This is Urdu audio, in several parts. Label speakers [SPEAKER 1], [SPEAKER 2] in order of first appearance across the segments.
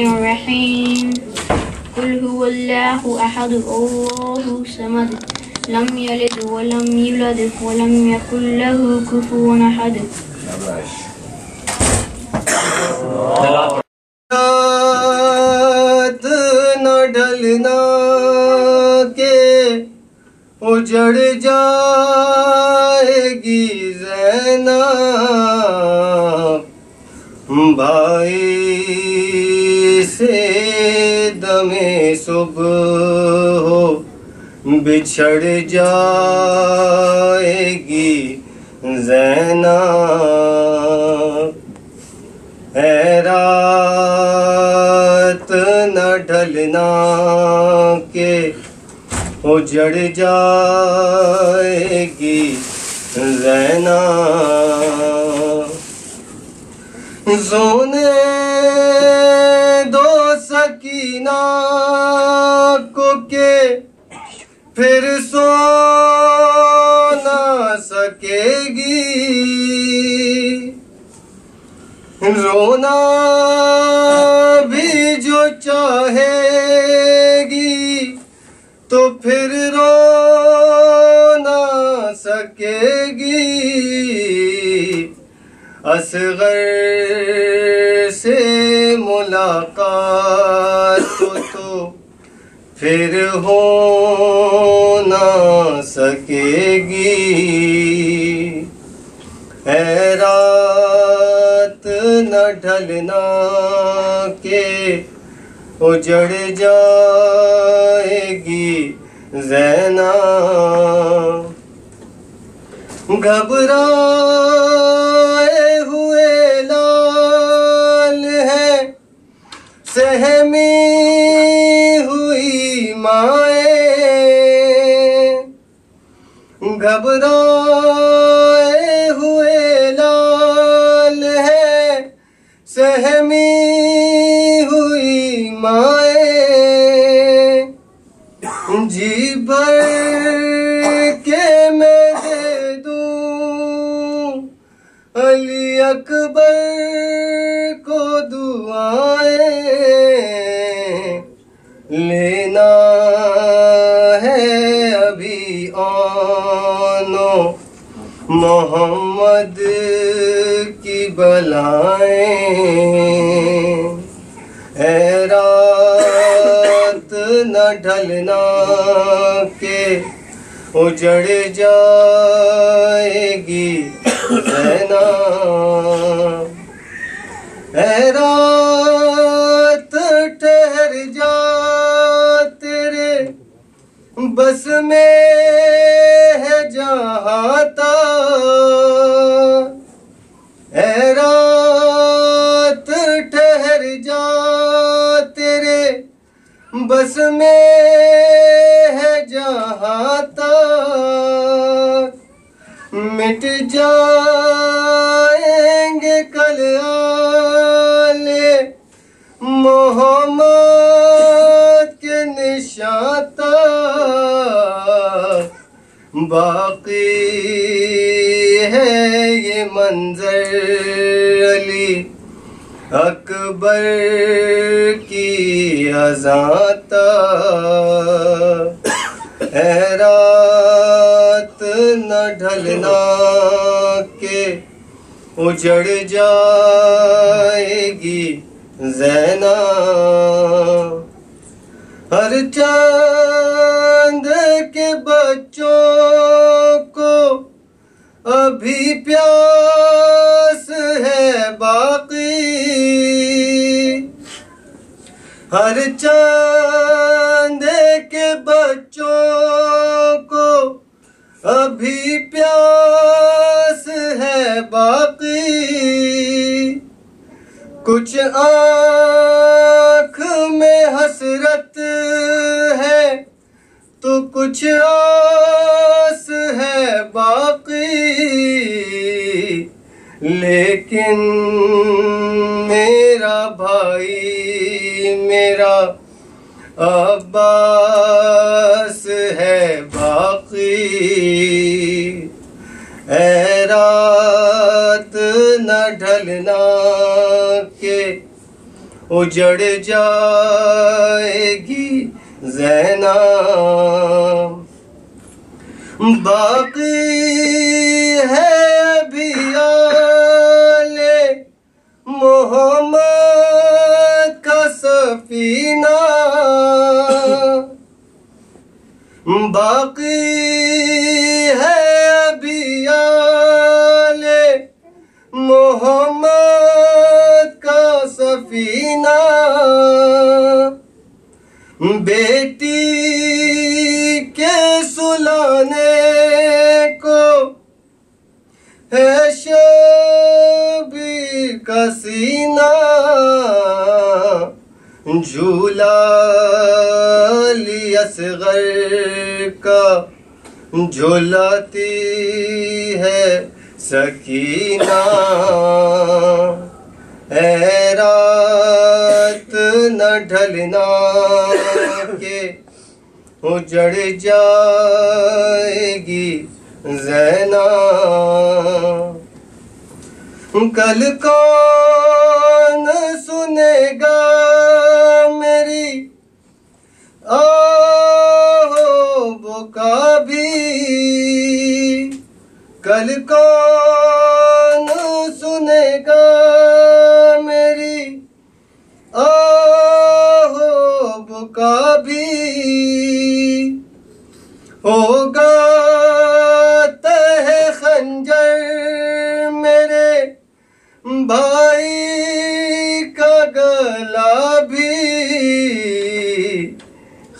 [SPEAKER 1] الرحيم قل هو الله أحد الله الصمد لم يلد ولم يولد ولم يكن له كفوا أحد.
[SPEAKER 2] رات نہ ڈھلنا کہ اجڑ جائے گی زینب، بھائی سے دم صبح ہو بچھڑ جائے گی زینب، اے رات نہ ڈھلنا کہ اجڑ جائے گی زینب، سونے دو سکینہ کو کہ پھر سو نہ سکے گی، رونا بھی جو چاہے گی تو پھر رو نہ سکے گی، اصغر سے ملاقات تو پھر ہو نہ سکے گی، اے رات نہ ڈھلنا کہ اجڑ جائے گی زینب، گھبرائے ہوئے لال ہے سہمی ہوئی مائیں، گھبرائے ہوئے لال ہے سہمی ہوئی مائیں، جی بھر کے میں دے دوں علی اکبر کو دعائیں، لینا ہے ابھی آنو محمد کی بلائیں، اے رات نہ ڈھلنا کہ اجڑ جائے گی زینب، اے رات ٹھہر جا تیرے بس میں ہے جہاں تک، اے رات ٹھہر جا تیرے بس میں ہے جہاں تک، مٹ جائیں گے کل آل محمد کے نشاں تک، باقی ہے یہ منظر علی اکبر کی اذاں تک، اے رات نہ ڈھلنا کہ اجڑ جائے گی زینب، ہر چاند کے بچوں کو ابھی پیاس ہے باقی، ہر چاند کے بچوں کو ابھی پیاس ہے باقی، کچھ آنکھ میں حسرت ہے تو کچھ آس ہے باقی، لیکن میرا بھائی میرا عباس ہے باقی، اے رات نہ ڈھلنا کہ اجڑ جائے گی زینب، باقی ہے ابھی آل محمد کا سفینہ، باقی ہے ابھی آل محمد کا سفینہ، بیٹی کے سلانے کو ہے شبیر کا سینہ، جھولا علی اصغر کا جھولاتی ہے سکینہ، اے رات نہ ڈھلنا کہ اجڑ جائے گی زینب، کل کون سنے گا میری آہو بکا بھی، کل کون سنے گا میری آہو بکا بھی، ہوگا تہ خنجر میرے بھائی کا گلا بھی،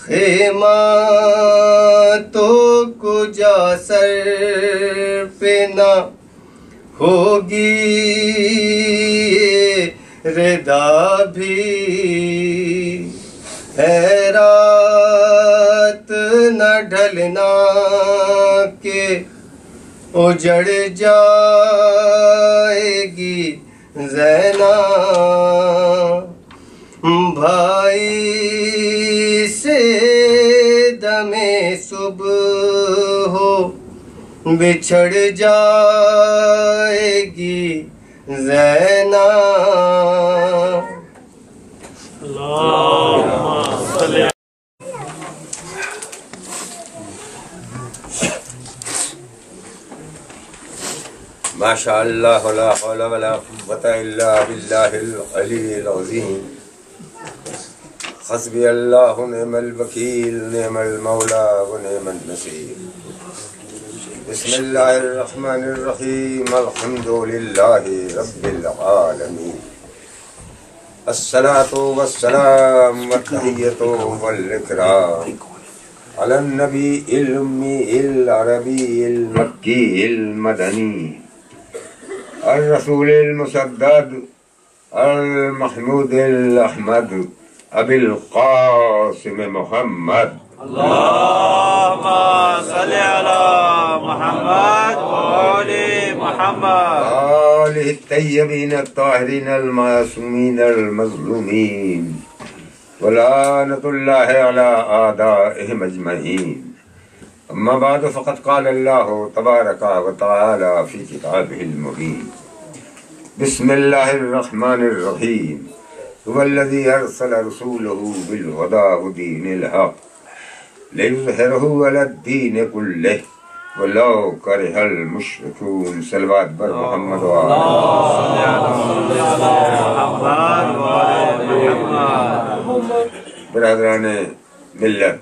[SPEAKER 2] خیمہ تو کجا سر پہ نہ ہوگی ردا بھی، ہے رات نہ ڈھلنا کہ اجڑ جائے گی زینب، بھائی سے دم صبح ہو بچھڑ جائے گی زینب۔
[SPEAKER 3] ماشاء اللہ لا حول ولا قوة الا باللہ العلی العظیم، حسبی اللہ نعم الوکیل نعم المولا و نعم النصیر۔ بسم اللہ الرحمن الرحیم، الحمد للہ رب العالمین، الصلاة والسلام والتحیۃ والاکرام علی النبی الأمی العربی المکی المدنی الرسول المسدد المحمود الأحمد ابی القاسم محمد۔
[SPEAKER 4] اللهم صل على محمد وآل محمد
[SPEAKER 3] آلہ الطیبین الطاہرین المعصومین المظلومین، ولعنۃ اللہ علی اعدائہم اجمعین۔ اما بعد فقد قال اللہ تبارک و تعالی فی کتابہ المبین، بسم اللہ الرحمن الرحیم، هو الذی ارسل رسولہ بالہدی ودین الحق لِيُظْهِرَهُ عَلَى الدِّينِ كُلِّهِ وَلَوْ كَرِهَ الْمُشْرِكُونَ۔ صلوات بر محمد و آل محمد۔ برادران ملت،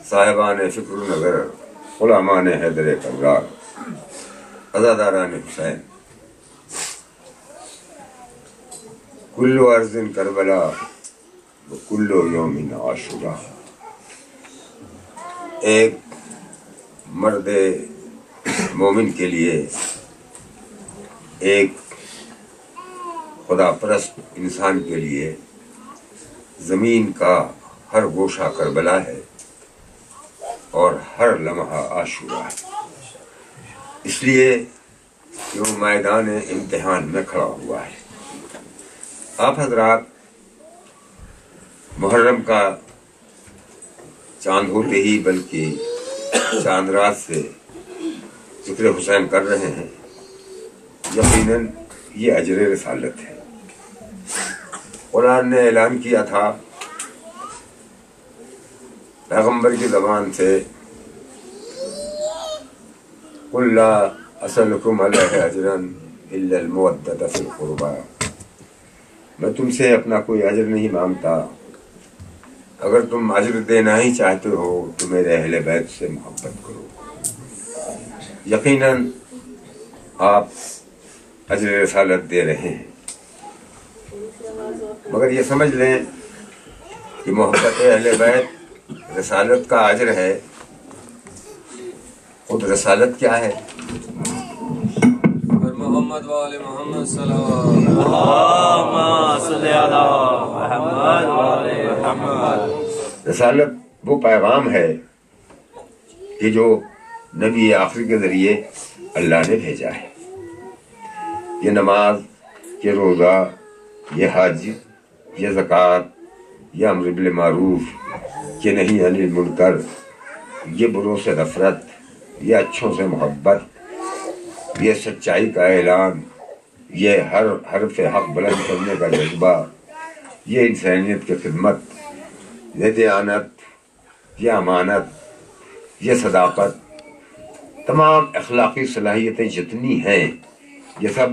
[SPEAKER 3] صاحبان فکر و نظر، غلامان حیدر کرار، عزاداران حسین، کل ارض کربلا و کل یوم عاشورا۔ ایک مرد مومن کے لیے، ایک خدا پرست انسان کے لیے زمین کا ہر گوشہ کربلا ہے اور ہر لمحہ عاشورا ہے، اس لیے کہ وہ میدان امتحان میں کھڑا ہوا ہے۔ آپ حضرات محرم کا چاند ہوتے ہی بلکہ چاند رات سے ذکر حسین کر رہے ہیں، یقیناً یہ اجر رسالت ہے۔ قرآن نے اعلان کیا تھا پیغمبر کی زبان سے، قُلْ لَا أَسْأَلُكُمْ عَلَيْهِ أَجْرًا إِلَّا الْمَوَدَّةَ فِي الْقُرْبَى، میں تم سے اپنا کوئی اجر نہیں مانگتا، اگر تم اجر دینا ہی چاہتے ہو تو میرے اہل بیت سے محبت کرو، یقیناً آپ اجر رسالت دے رہے ہیں۔ مگر یہ سمجھ لیں کہ محبت اہل بیت رسالت کا اجر ہے، خود رسالت کیا ہے؟
[SPEAKER 5] محمد وآل محمد صلی اللہ علیہ وسلم۔
[SPEAKER 3] رسالت وہ پیغام ہے کہ جو نبی آخر کے ذریعے اللہ نے بھیجا ہے۔ یہ نماز، یہ روزہ، یہ حج، یہ زکوٰۃ، یہ امر بالمعروف، یہ نہی عن المنکر، یہ بروں سے نفرت، یہ اچھوں سے محبت، یہ سچائی کا اعلان، یہ ہر حرف حق بلند کرنے کا جذبہ، یہ انسانیت کی خدمت، یہ دیانت، یہ امانت، یہ صداقت، تمام اخلاقی صلاحیتیں جتنی ہیں یہ سب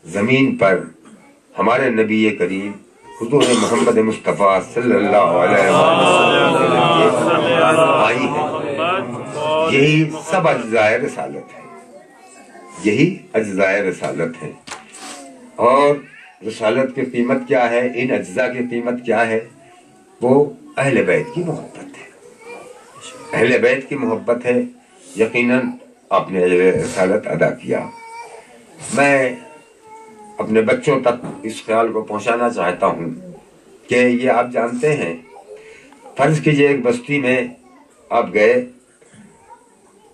[SPEAKER 3] زمین پر ہمارے نبی کریم حضور محمد مصطفیٰ صلی اللہ علیہ وسلم کے ذریعے آئی ہیں۔ یہی سب اجزائے رسالت ہے، یہی اجزائے رسالت ہے۔ اور رسالت کی قیمت کیا ہے؟ ان اجزاء کی قیمت کیا ہے؟ وہ اہل بیت کی محبت ہے، اہل بیت کی محبت ہے۔ یقیناً آپ نے اجر رسالت ادا کیا۔ میں اپنے بچوں تک اس خیال کو پہنچانا چاہتا ہوں کہ یہ آپ جانتے ہیں، فرض کیجئے ایک بستی میں آپ گئے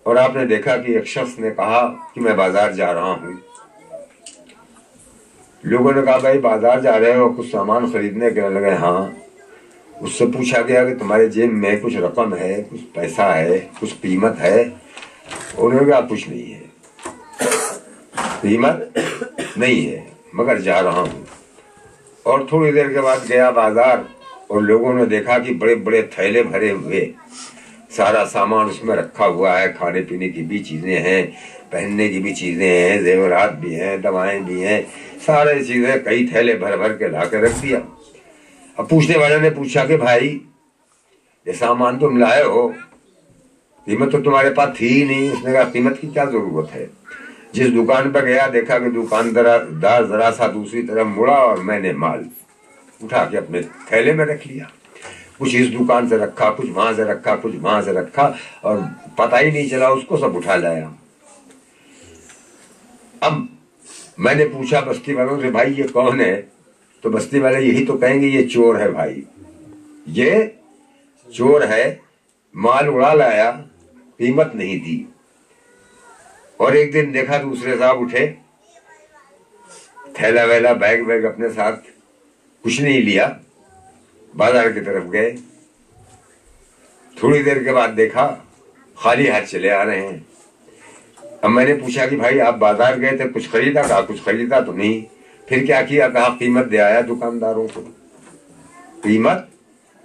[SPEAKER 3] اور آپ نے دیکھا کہ ایک شخص نے کہا کہ میں بازار جا رہا ہوں۔ لوگوں نے کہا بھائی بازار جا رہے ہو، کچھ سامان خریدنے کے لگے؟ ہاں۔ اس سے پوچھا گیا کہ تمہارے جیب میں کچھ رقم ہے، کچھ پیسہ ہے، کچھ قیمت ہے؟ انہوں نے کہا کچھ نہیں ہے، قیمت نہیں ہے، مگر جا رہا ہوں۔ اور تھوڑی دیر کے بعد گیا بازار اور لوگوں نے دیکھا کہ بڑے بڑے تھیلے بھرے ہوئے، سارا سامان اس میں رکھا ہوا ہے، کھانے پینے کی بھی چیزیں ہیں، پہننے کی بھی چیزیں ہیں، زیورات بھی ہیں، دوائیں بھی ہیں، سارے چیزیں کئی تھیلے بھر بھر کے لا کے رکھ دیا۔ اب پوچھنے والے نے پوچھا کہ بھائی یہ سامان تم لائے ہو، قیمت تو تمہارے پاس تھی ہی نہیں۔ اس نے کہا قیمت کی کیا ضرورت ہے؟ جس دکان پہ گیا دیکھا کہ دکاندار ذرا سا دوسری طرف مڑا اور میں نے مال اٹھا کے اپنے تھیلے میں رکھ لیا، کچھ اس دکان سے رکھا، کچھ وہاں سے رکھا، کچھ وہاں سے رکھا، اور پتہ ہی نہیں چلا اس کو سب اٹھا لایا۔ اب میں نے پوچھا بستی والوں سے بھائی یہ کون ہے؟ تو بستی والے یہی تو کہیں گے یہ چور ہے بھائی، یہ چور ہے، مال اڑا لایا، قیمت نہیں دی۔ اور ایک دن دیکھا دوسرے صاحب اٹھے، تھیلا ویلا بیگ بیگ اپنے ساتھ، کچھ نہیں لیا، بازار کی طرف گئے۔ تھوڑی دیر کے بعد دیکھا خالی ہاتھ چلے آ رہے ہیں۔ اب میں نے پوچھا کہ بھائی آپ بازار گئے تھے، کچھ خریدا؟ کہا کچھ خریدا تو نہیں۔ پھر کیا کیا؟ کہا قیمت دے آیا دکانداروں کو، قیمت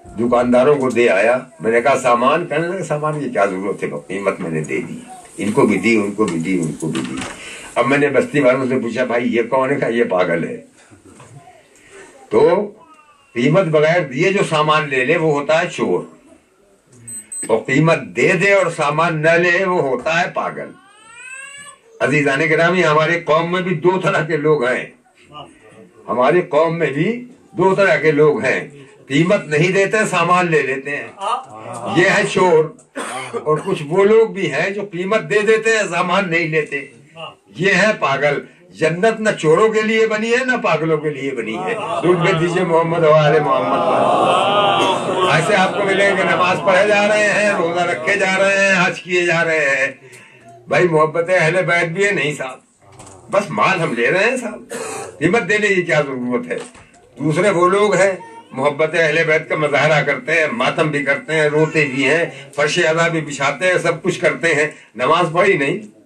[SPEAKER 3] دکانداروں کو دے آیا۔ میں نے کہا سامان؟ کہنے لگے سامان کی کیا ضرورت ہے، قیمت میں نے دے دی، ان کو بھی دی، ان کو بھی دی، ان کو بھی دی۔ اب میں نے بستی والوں سے پوچھا بھائی یہ کون ہے؟ کہا یہ پاگل ہے۔ تو قیمت بغیر دیے جو سامان لے لے وہ ہوتا ہے چور، اور قیمت دے دے اور سامان نہ لے وہ ہوتا ہے پاگل۔ عزیزان گرامی، ہماری قوم میں بھی دو طرح کے لوگ ہیں، ہماری قوم میں بھی دو طرح کے لوگ ہیں، قیمت نہیں دیتے سامان لے لیتے ہیں، یہ ہے چور۔ اور کچھ وہ لوگ بھی ہیں جو قیمت دے دیتے ہیں سامان نہیں لیتے، یہ ہے پاگل۔ جنت نہ چوروں کے لیے بنی ہے نہ پاگلوں کے لیے بنی ہے۔ درود بھیج دیجیے محمد وآل محمد پر۔ ایسے آپ کو ملیں گے نماز پڑھے جا رہے ہیں، روزہ رکھے جا رہے ہیں، حج کیے جا رہے ہیں، بھائی محبت اہل بیت بھی ہے نہیں صاحب، بس مال ہم لے رہے ہیں صاحب، قیمت دینے کی کیا ضرورت ہے۔ دوسرے وہ لوگ ہیں محبت اہل بیت کا مظاہرہ کرتے ہیں، ماتم بھی کرتے ہیں، روتے بھی ہیں، فرش ادا بھی بچھاتے ہیں، سب کچھ کرتے ہیں، نماز پڑھی نہیں،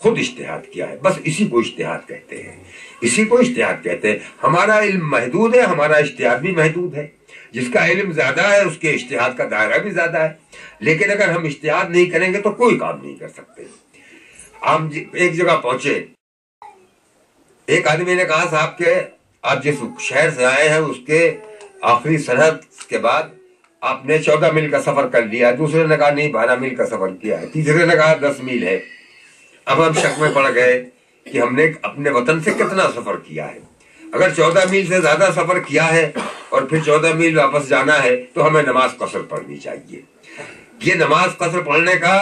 [SPEAKER 3] خود اجتہاد کیا ہے، بس اسی کو اجتہاد کہتے ہیں، اسی کو اجتہاد کہتے ہیں۔ ہمارا علم محدود ہے، ہمارا اجتہاد بھی محدود ہے، جس کا علم زیادہ ہے اس کے اجتہاد کا دائرہ بھی زیادہ ہے، لیکن اگر ہم اجتہاد نہیں کریں گے تو کوئی کام نہیں کر سکتے۔ ہم ایک جگہ پہنچے، ایک آدمی نے کہا صاحب کہ آپ جس شہر سے آئے ہیں اس کے آخری سرحد کے بعد آپ نے 14 میل کا سفر کر لیا، دوسرے نے کہا نہیں 12 میل کا سفر کیا ہے، تیسرے نے کہا 10 میل ہے۔ اب ہم شک میں پڑ گئے کہ ہم نے اپنے وطن سے کتنا سفر کیا ہے۔ اگر 14 میل سے زیادہ سفر کیا ہے اور پھر 14 میل واپس جانا ہے تو ہمیں نماز قصر پڑھنی چاہیے۔ یہ نماز قصر پڑھنے کا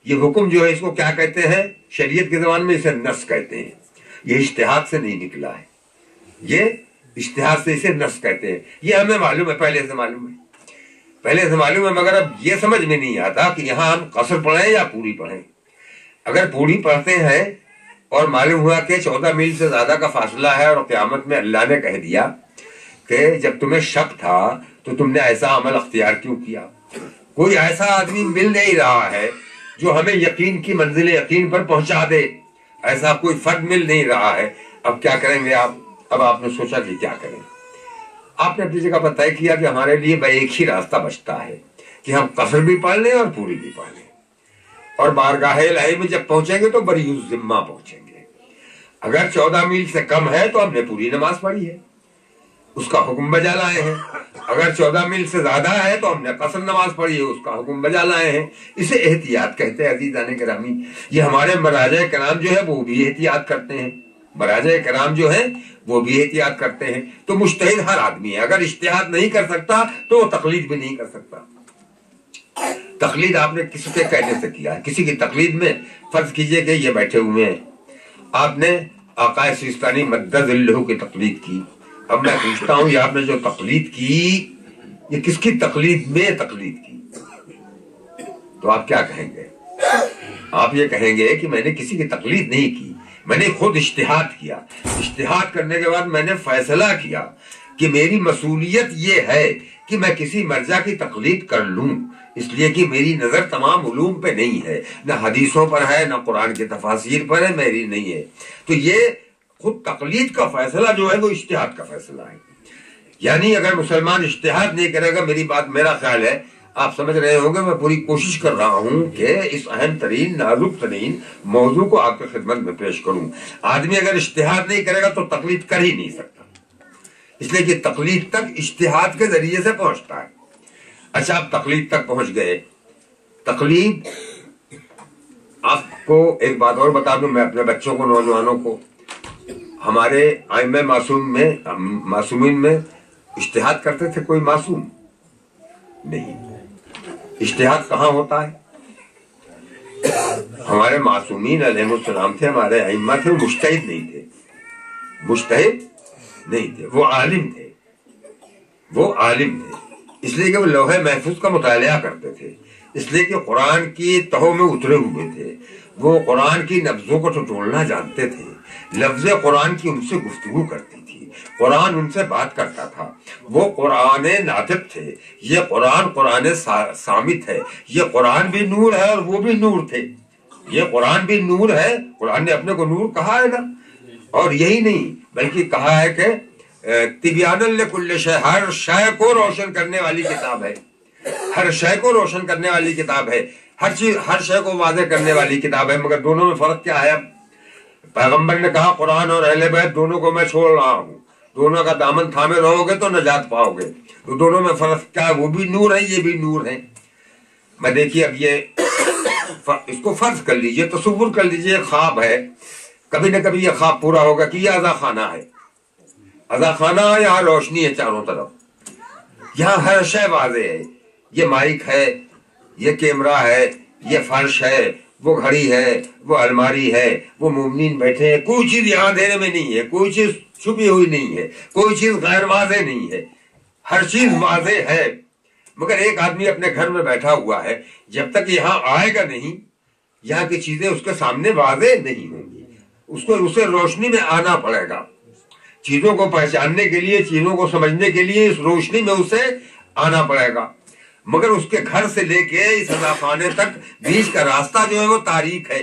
[SPEAKER 3] یہ حکم جو ہے اس کو کیا کہتے ہیں؟ شریعت کے زبان میں اسے نص کہتے ہیں۔ یہ اجتہاد سے نہیں نکلا ہے، یہ اجتہاد سے اسے نص کہتے ہیں۔ یہ ہمیں معلوم ہے، پہلے سے معلوم ہے، مگر اب یہ سمجھ میں نہیں آتا کہ یہاں ہم قصر پڑھیں یا پوری پڑھیں۔ اگر پوری پڑھتے ہیں اور معلوم ہوا کہ 14 میل سے زیادہ کا فاصلہ ہے اور قیامت میں اللہ نے کہہ دیا کہ جب تمہیں شک تھا تو تم نے ایسا عمل اختیار کیوں کیا؟ کوئی ایسا آدمی مل نہیں رہا ہے جو ہمیں یقین کی منزل یقین پر پہنچا دے، ایسا کوئی فرد مل نہیں رہا ہے۔ اب کیا کریں گے آپ؟ اب آپ نے سوچا کہ کیا کریں؟ آپ نے اپنی جگہ پر طے کیا کہ ہمارے لیے ایک ہی راستہ بچتا ہے کہ ہم قصر بھی پڑھ لیں اور پوری بھی پڑھ لیں، اور بارگاہ الہی میں جب پہنچیں گے تو بری الذمہ پہنچیں گے۔ اگر 14 میل سے کم ہے تو ہم نے پوری نماز پڑھی ہے، اس کا حکم بجا لائے ہیں۔ اگر 14 میل سے زیادہ ہے تو ہم نے قصر نماز پڑھی ہے، اس کا حکم بجا لائے ہیں۔ اسے احتیاط کہتے ہیں عزیزان گرامی۔ یہ ہمارے مراجع کرام جو ہے وہ بھی احتیاط کرتے ہیں، مراجع کرام جو ہیں وہ بھی احتیاط کرتے ہیں۔ تو مجتہد ہر آدمی ہے، اگر اجتہاد نہیں کر سکتا تو وہ تقلید بھی نہیں کر سکتا۔ تقلید آپ نے کسی کے کہنے سے کیا ہے، کسی کی تقلید میں فرض کیجئے کہ یہ بیٹھے ہوئے ہیں، آپ نے آقا سیستانی مدد ذلہ کی تقلید کی۔ اب میں پوچھتا ہوں یہ آپ نے جو تقلید کی یہ کس کی تقلید میں تقلید کی؟ تو آپ کیا کہیں گے؟ آپ یہ کہیں گے کہ میں نے کسی کی تقلید نہیں کی، میں نے خود اجتہاد کیا۔ اجتہاد کرنے کے بعد میں نے فیصلہ کیا کہ میری مسئولیت یہ ہے کہ میں کسی مرجع کی تقلید کر لوں، اس لیے کہ میری نظر تمام علوم پہ نہیں ہے، نہ حدیثوں پر ہے نہ قرآن کے تفاسیر پر ہے، میری نہیں ہے۔ تو یہ خود تقلید کا فیصلہ جو ہے وہ اجتہاد کا فیصلہ ہے۔ یعنی اگر مسلمان اجتہاد نہیں کرے گا، میری بات میرا خیال ہے آپ سمجھ رہے ہوں گے، میں پوری کوشش کر رہا ہوں کہ اس اہم ترین نازک ترین موضوع کو آپ کی خدمت میں پیش کروں۔ آدمی اگر اجتہاد نہیں کرے گا تو تقلید کر ہی نہیں سکتا، اس لیے کہ تقلید تک اجتہاد کے ذریعے سے پہنچتا ہے۔ اچھا آپ تقلید تک پہنچ گئے، تقلید آپ کو ایک بات اور بتا دوں میں اپنے بچوں کو، نوجوانوں کو، ہمارے ائمہ معصومین میں اجتہاد کرتے تھے کوئی معصوم نہیں؟ اجتہاد کہاں ہوتا ہے؟ ہمارے معصومین علیہ السلام تھے، ہمارے ائمہ تھے، وہ مجتہد نہیں تھے، مجتہد نہیں تھے، وہ عالم تھے، وہ عالم تھے، اس لیے کہ وہ لوح محفوظ کا مطالعہ کرتے تھے، اس لیے کہ قرآن کی تہوں میں اترے ہوئے تھے، وہ قرآن کی لفظوں کو ٹٹولنا جانتے تھے، لفظ قرآن کی ان سے گفتگو کرتی تھی، قرآن ان سے بات کرتا تھا، وہ قرآن ناطق تھے، یہ قرآن صامت ہے، یہ قرآن بھی نور ہے اور وہ بھی نور تھے، یہ قرآن بھی نور ہے، قرآن نے اپنے کو نور کہا ہے نا، اور یہی نہیں بلکہ کہا ہے کہ تبیان لکل شے، ہر شے کو روشن کرنے والی کتاب ہے، ہر شے کو روشن کرنے والی کتاب ہے، ہر چیز ہر شے کو واضح کرنے والی کتاب ہے۔ مگر دونوں میں فرق کیا ہے؟ اب پیغمبر نے کہا قرآن اور اہل بیت دونوں کو میں چھوڑ رہا ہوں، دونوں کا دامن تھامے رہو گے تو نجات پاؤ گے، تو دونوں میں فرق کیا ہے؟ وہ بھی نور ہے، یہ بھی نور ہے۔ میں دیکھیے اب یہ اس کو فرض کر لیجئے، تصور کر لیجئے خواب ہے، کبھی نہ کبھی یہ خواب پورا ہوگا کہ یہ عزا خانہ ہے، عزا خانہ، یہاں روشنی ہے چاروں طرف، یہاں ہر شے واضح ہے، یہ مائک ہے، یہ کیمرہ ہے، یہ فرش ہے، وہ گھڑی ہے، وہ الماری ہے، وہ مومنین بیٹھے ہیں، کوئی چیز یہاں اندھیرے میں نہیں ہے، کوئی چیز چھپی ہوئی نہیں ہے، کوئی چیز غیر واضح نہیں ہے، ہر چیز واضح ہے۔ مگر ایک آدمی اپنے گھر میں بیٹھا ہوا ہے، جب تک یہاں آئے گا نہیں، یہاں کی چیزیں اس کے سامنے واضح نہیں ہوں گی، اسے روشنی میں آنا پڑے گا، چیزوں کو پہچاننے کے لیے، چیزوں کو سمجھنے کے لیے اس روشنی میں اسے آنا پڑے گا۔ مگر اس کے گھر سے لے کے اس عزا خانے تک بیچ کا راستہ جو ہے وہ تاریک ہے،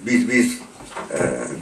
[SPEAKER 3] 20-20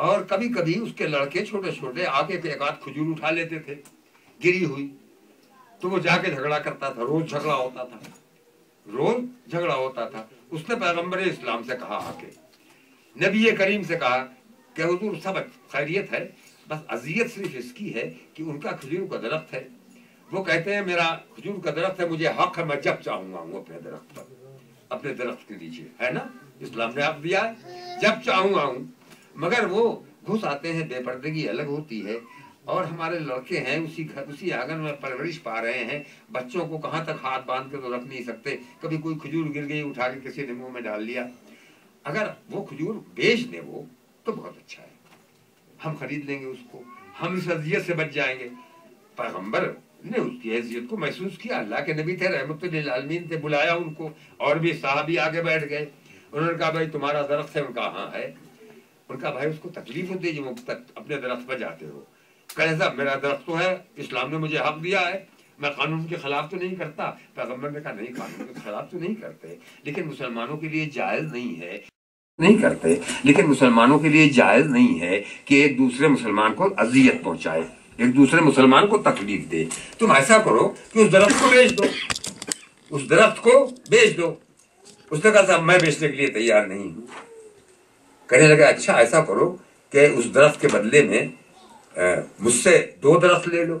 [SPEAKER 3] اور کبھی کبھی اس کے لڑکے چھوٹے چھوٹے آگے پہ ایک آدھ کھجور اٹھا لیتے تھے گری ہوئی، تو وہ جا کے جھگڑا کرتا تھا، روز جھگڑا ہوتا تھا، روز جھگڑا ہوتا تھا۔ اس نے پیغمبر اسلام سے کہا، آ کے نبی کریم سے کہا کہ حضور سب خیریت ہے، بس اذیت صرف اس کی ہے کہ ان کا کھجور کا درخت ہے، وہ کہتے ہیں میرا کھجور کا درخت ہے، مجھے حق ہے، میں جب چاہوں گا ہوں اپنے درخت پر، اپنے درخت کے نیچے، ہے نا، اسلام نے حق دیا ہے، جب چاہوں گا ہوں، مگر وہ گھس آتے ہیں، بے پردگی الگ ہوتی ہے۔ اور ہمارے لڑکے ہیں اسی آنگن میں پرورش پا رہے ہیں، بچوں کو کہاں تک ہاتھ باندھ کے تو رکھ نہیں سکتے، کبھی کوئی کھجور گر گئی اٹھا کے کسی نے منہ میں ڈال لیا، اگر وہ کھجور بیچ دے وہ تو بہت اچھا ہے، ہم خرید لیں گے اس کو، ہم اس اذیت سے بچ جائیں گے۔ پیغمبر نے اس کی حیثیت کو محسوس کیا، اللہ کے نبی تھے، رحمت للعالمین تھے، بلایا ان کو، اور بھی صحابی آگے بیٹھ گئے، انہوں نے کہا بھائی تمہارا درخت ہے، ان کا ہاں ہے، ان کا بھائی اس کو تکلیف ہوتی ہے جو اپنے درخت پر جاتے ہو، کہے صاحب میرا درخت تو ہے، اسلام نے مجھے حق دیا ہے، میں قانون کے خلاف تو نہیں کرتا۔ پیغمبر نے کہا نہیں، قانون کے خلاف تو نہیں کرتے، لیکن مسلمانوں کے لیے جائز نہیں ہے، نہیں کرتے، لیکن مسلمانوں کے لیے جائز نہیں ہے کہ ایک دوسرے مسلمان کو اذیت پہنچائے، ایک دوسرے مسلمان کو تکلیف دے۔ تم ایسا کرو کہ اس درخت کو بیچ دو، اس درخت کو بیچ دو۔ اس نے کہا صاحب میں بیچنے کے لیے تیار نہیں ہوں۔ کہنے لگا اچھا ایسا کرو کہ اس درخت کے بدلے میں مجھ سے 2 درخت لے لو۔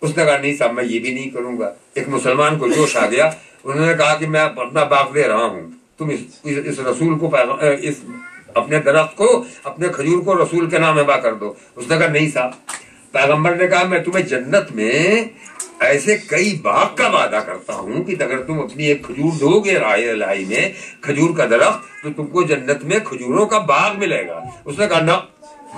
[SPEAKER 3] اس نے کہا نہیں صاحب میں یہ بھی نہیں کروں گا۔ ایک مسلمان کو جوش آ گیا، انہوں نے کہا کہ میں اپنا باغ دے رہا ہوں، تم اس رسول کو اس اپنے درخت کو، اپنے کھجور کو رسول کے نام ہبا کر دو۔ اس نے کہا نہیں صاحب۔ پیغمبر نے کہا میں تمہیں جنت میں ایسے کئی باغ کا وعدہ کرتا ہوں کہ اگر تم اپنی ایک کھجور دو گے رائے الہی میں، کھجور کا درخت، تو تم کو جنت میں کھجوروں کا باغ ملے گا۔ اس نے کہا نہ،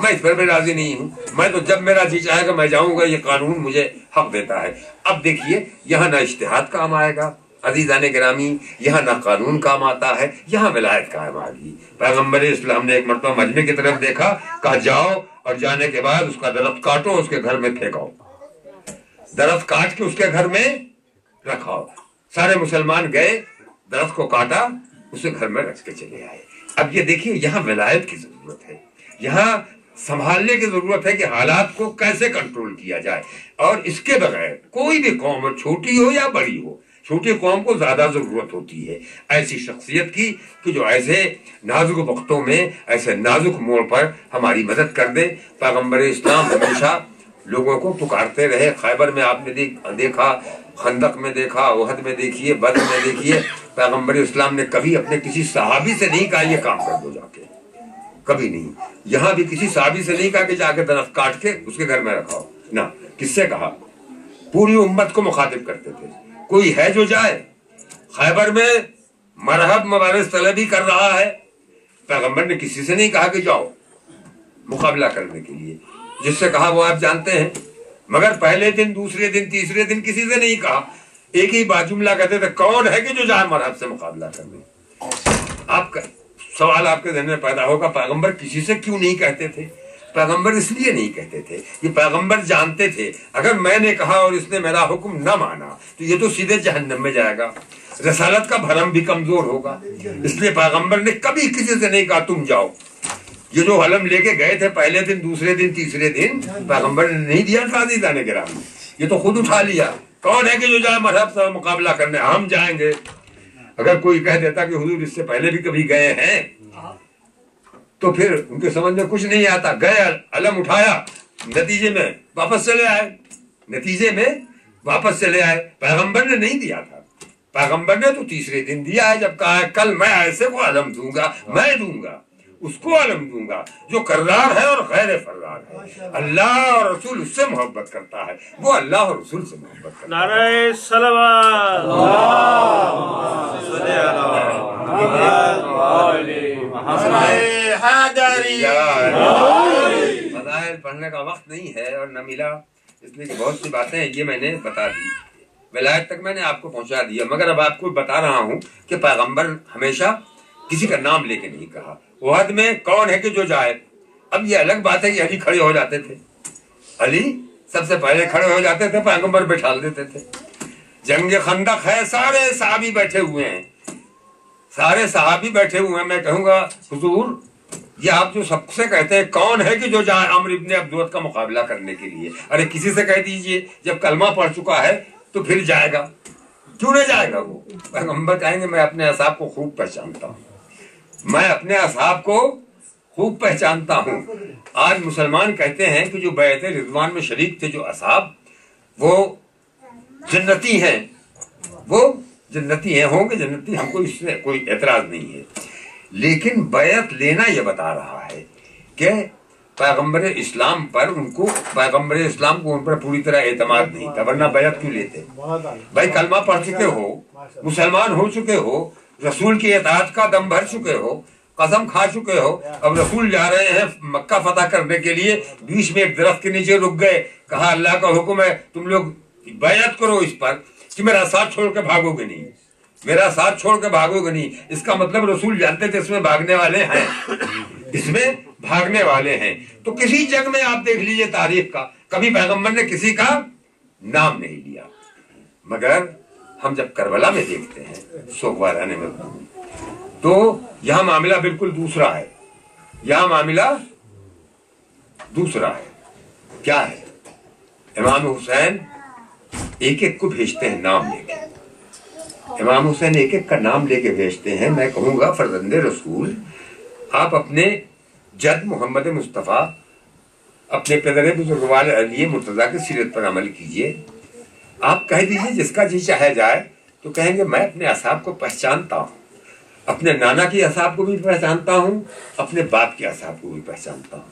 [SPEAKER 3] میں اس پر بھی راضی نہیں ہوں، میں تو جب میرا جی چاہے گا میں جاؤں گا، یہ قانون مجھے حق دیتا ہے۔ اب دیکھیے یہاں نہ اجتہاد کام آئے گا عزیزان گرامی، یہاں نہ قانون کام آتا ہے، یہاں ولایت کام آ گئی۔ پیغمبر اسلام نے ایک مرتبہ مجمع کی طرف دیکھا، کہا جاؤ اور جانے کے بعد اس کا درخت کاٹو، اس کے گھر میں پھینکاؤ، درخت کاٹ کے اس کے گھر میں رکھاؤ۔ سارے مسلمان گئے، درخت کو کاٹا، اسے گھر میں رکھ کے چلے آئے۔ اب یہ دیکھیے یہاں ولایت کی ضرورت ہے، یہاں سنبھالنے کی ضرورت ہے کہ حالات کو کیسے کنٹرول کیا جائے، اور اس کے بغیر کوئی بھی قوم چھوٹی ہو یا بڑی ہو، چھوٹی قوم کو زیادہ ضرورت ہوتی ہے ایسی شخصیت کی کہ جو ایسے نازک وقتوں میں، ایسے نازک موڑ پر ہماری مدد کر دے۔ پیغمبر اسلام ہمیشہ لوگوں کو پکارتے رہے۔ خیبر میں آپ نے دیکھا، خندق میں دیکھا، احد میں دیکھیے، بدر میں دیکھیے، پیغمبر اسلام نے کبھی اپنے کسی صحابی سے نہیں کہا یہ کام کر دو جا کے، کبھی نہیں۔ یہاں بھی کسی صحابی سے نہیں کہا کہ جا کے درخت کاٹ کے اس کے گھر میں رکھاؤ، نہ، کس سے کہا؟ پوری امت کو مخاطب کرتے تھے، کوئی ہے جو جائے۔ خیبر میں مرحب مبارز طلبی کر رہا ہے، پیغمبر نے کسی سے نہیں کہا کہ جاؤ مقابلہ کرنے کے لیے، جس سے کہا وہ آپ جانتے ہیں، مگر پہلے دن، دوسرے دن، تیسرے دن کسی سے نہیں کہا، ایک ہی بات جملہ کہتے تھے، کون ہے کہ جو جائے مرحب سے مقابلہ کرنے۔ آپ کا سوال آپ کے ذہن میں پیدا ہوگا پیغمبر کسی سے کیوں نہیں کہتے تھے؟ پیغمبر اس لیے نہیں کہتے تھے کہ پیغمبر جانتے تھے اگر میں نے کہا اور اس نے میرا حکم نہ مانا تو یہ تو سیدھے جہنم میں جائے گا، رسالت کا بھرم بھی کمزور ہوگا، اس لیے پیغمبر نے کبھی کسی سے نہیں کہا تم جاؤ۔ یہ جو علم لے کے گئے تھے پہلے دن، دوسرے دن، تیسرے دن، پیغمبر نے نہیں دیا تھا عزیزان گرامی، یہ تو خود اٹھا لیا، کون ہے کہ جو جائے مرحب سے مقابلہ کرنے، ہم جائیں گے۔ اگر کوئی کہہ دیتا کہ حضور اس سے پہلے بھی کبھی گئے ہیں تو پھر ان کے سمجھ میں کچھ نہیں آتا، گئے، علم اٹھایا، نتیجے میں واپس چلے آئے، پیغمبر نے نہیں دیا تھا، پیغمبر نے تو تیسرے دن دیا ہے، جب کہا ہے کل میں ایسے کو علم دوں گا، میں دوں گا، اس کو علم دوں گا جو کرار ہے اور غیر فرار ہے، اللہ اور رسول اس سے محبت کرتا ہے، وہ اللہ اور رسول سے محبت کرتا ہے۔
[SPEAKER 4] نعرہ صلوات، اللہم صلی علی محمد وآلِ محمد۔
[SPEAKER 3] فضائل پڑھنے کا وقت نہیں ہے اور نہ ملا، اس لیے کہ بہت سی باتیں یہ میں نے بتا دی، ولایت تک میں نے آپ کو پہنچا دیا، مگر اب آپ کو بتا رہا ہوں کہ پیغمبر ہمیشہ کسی کا نام لے کے نہیں کہا۔ احد میں کون ہے کہ جو جائے، اب یہ الگ بات ہے کہ علی کھڑے ہو جاتے تھے، علی سب سے پہلے کھڑے ہو جاتے تھے، پیغمبر بٹھال دیتے تھے۔ جنگ خندق ہے، سارے صحابی بیٹھے ہوئے ہیں، میں کہوں گا حضور یہ آپ جو سب سے کہتے ہیں کون ہے کہ جو جائے عمرو ابن عبدود کا مقابلہ کرنے کے لیے؟ ارے کسی سے کہہ دیجئے جب کلمہ پڑھ چکا ہے تو پھر جائے گا، کیوں نہیں جائے گا؟ وہ پیغمبر کہیں گے میں اپنے اصحاب کو خوب پہچانتا ہوں، میں اپنے اصحاب کو خوب پہچانتا ہوں۔ آج مسلمان کہتے ہیں کہ جو بیعت رضوان میں شریک تھے جو اصحاب، وہ جنتی ہیں، وہ جنتی ہیں، ہوں گے جنتی، ہم کو اس میں کوئی اعتراض نہیں ہے، لیکن بیعت لینا یہ بتا رہا ہے کہ پیغمبر اسلام پر ان کو، پیغمبر اسلام کو ان پر پوری طرح اعتماد نہیں تھا، ورنہ بیعت کیوں لیتے؟ بھائی کلمہ پڑھ چکے ہو، مسلمان ہو چکے ہو، رسول کی اطاعت کا دم بھر چکے ہو، قسم کھا چکے ہو، اب رسول جا رہے ہیں مکہ فتح کرنے کے لیے، بیچ میں ایک درخت کے نیچے رک گئے، کہا اللہ کا حکم ہے تم لوگ بیعت کرو اس پر کہ میرا ساتھ چھوڑ کے بھاگو گے نہیں، میرا ساتھ چھوڑ کے بھاگو گے نہیں۔ اس کا مطلب رسول جانتے تھے اس میں بھاگنے والے ہیں، اس میں بھاگنے والے ہیں۔ تو کسی جنگ میں آپ دیکھ لیجئے تاریخ کا، کبھی پیغمبر نے کسی کا نام نہیں لیا، مگر ہم جب کربلا میں دیکھتے ہیں سوگوارانہ میں، تو یہاں معاملہ بالکل دوسرا ہے، یہاں معاملہ دوسرا ہے۔ کیا ہے؟ امام حسین ایک ایک کو بھیجتے ہیں نام لے کے، امام حسین ایک ایک کا نام لے کے بھیجتے ہیں۔ میں کہوں گا فرزند رسول، آپ اپنے جد محمد مصطفیٰ، اپنے پدر بزرگوار علی مرتضیٰ کی سیرت پر عمل کیجئے۔ آپ کہہ دیجئے جس کا جی چاہے جائے تو کہیں گے میں اپنے اصحاب کو پہچانتا ہوں، اپنے نانا کے اصحاب کو بھی پہچانتا ہوں، اپنے باپ کے اصحاب کو بھی پہچانتا ہوں۔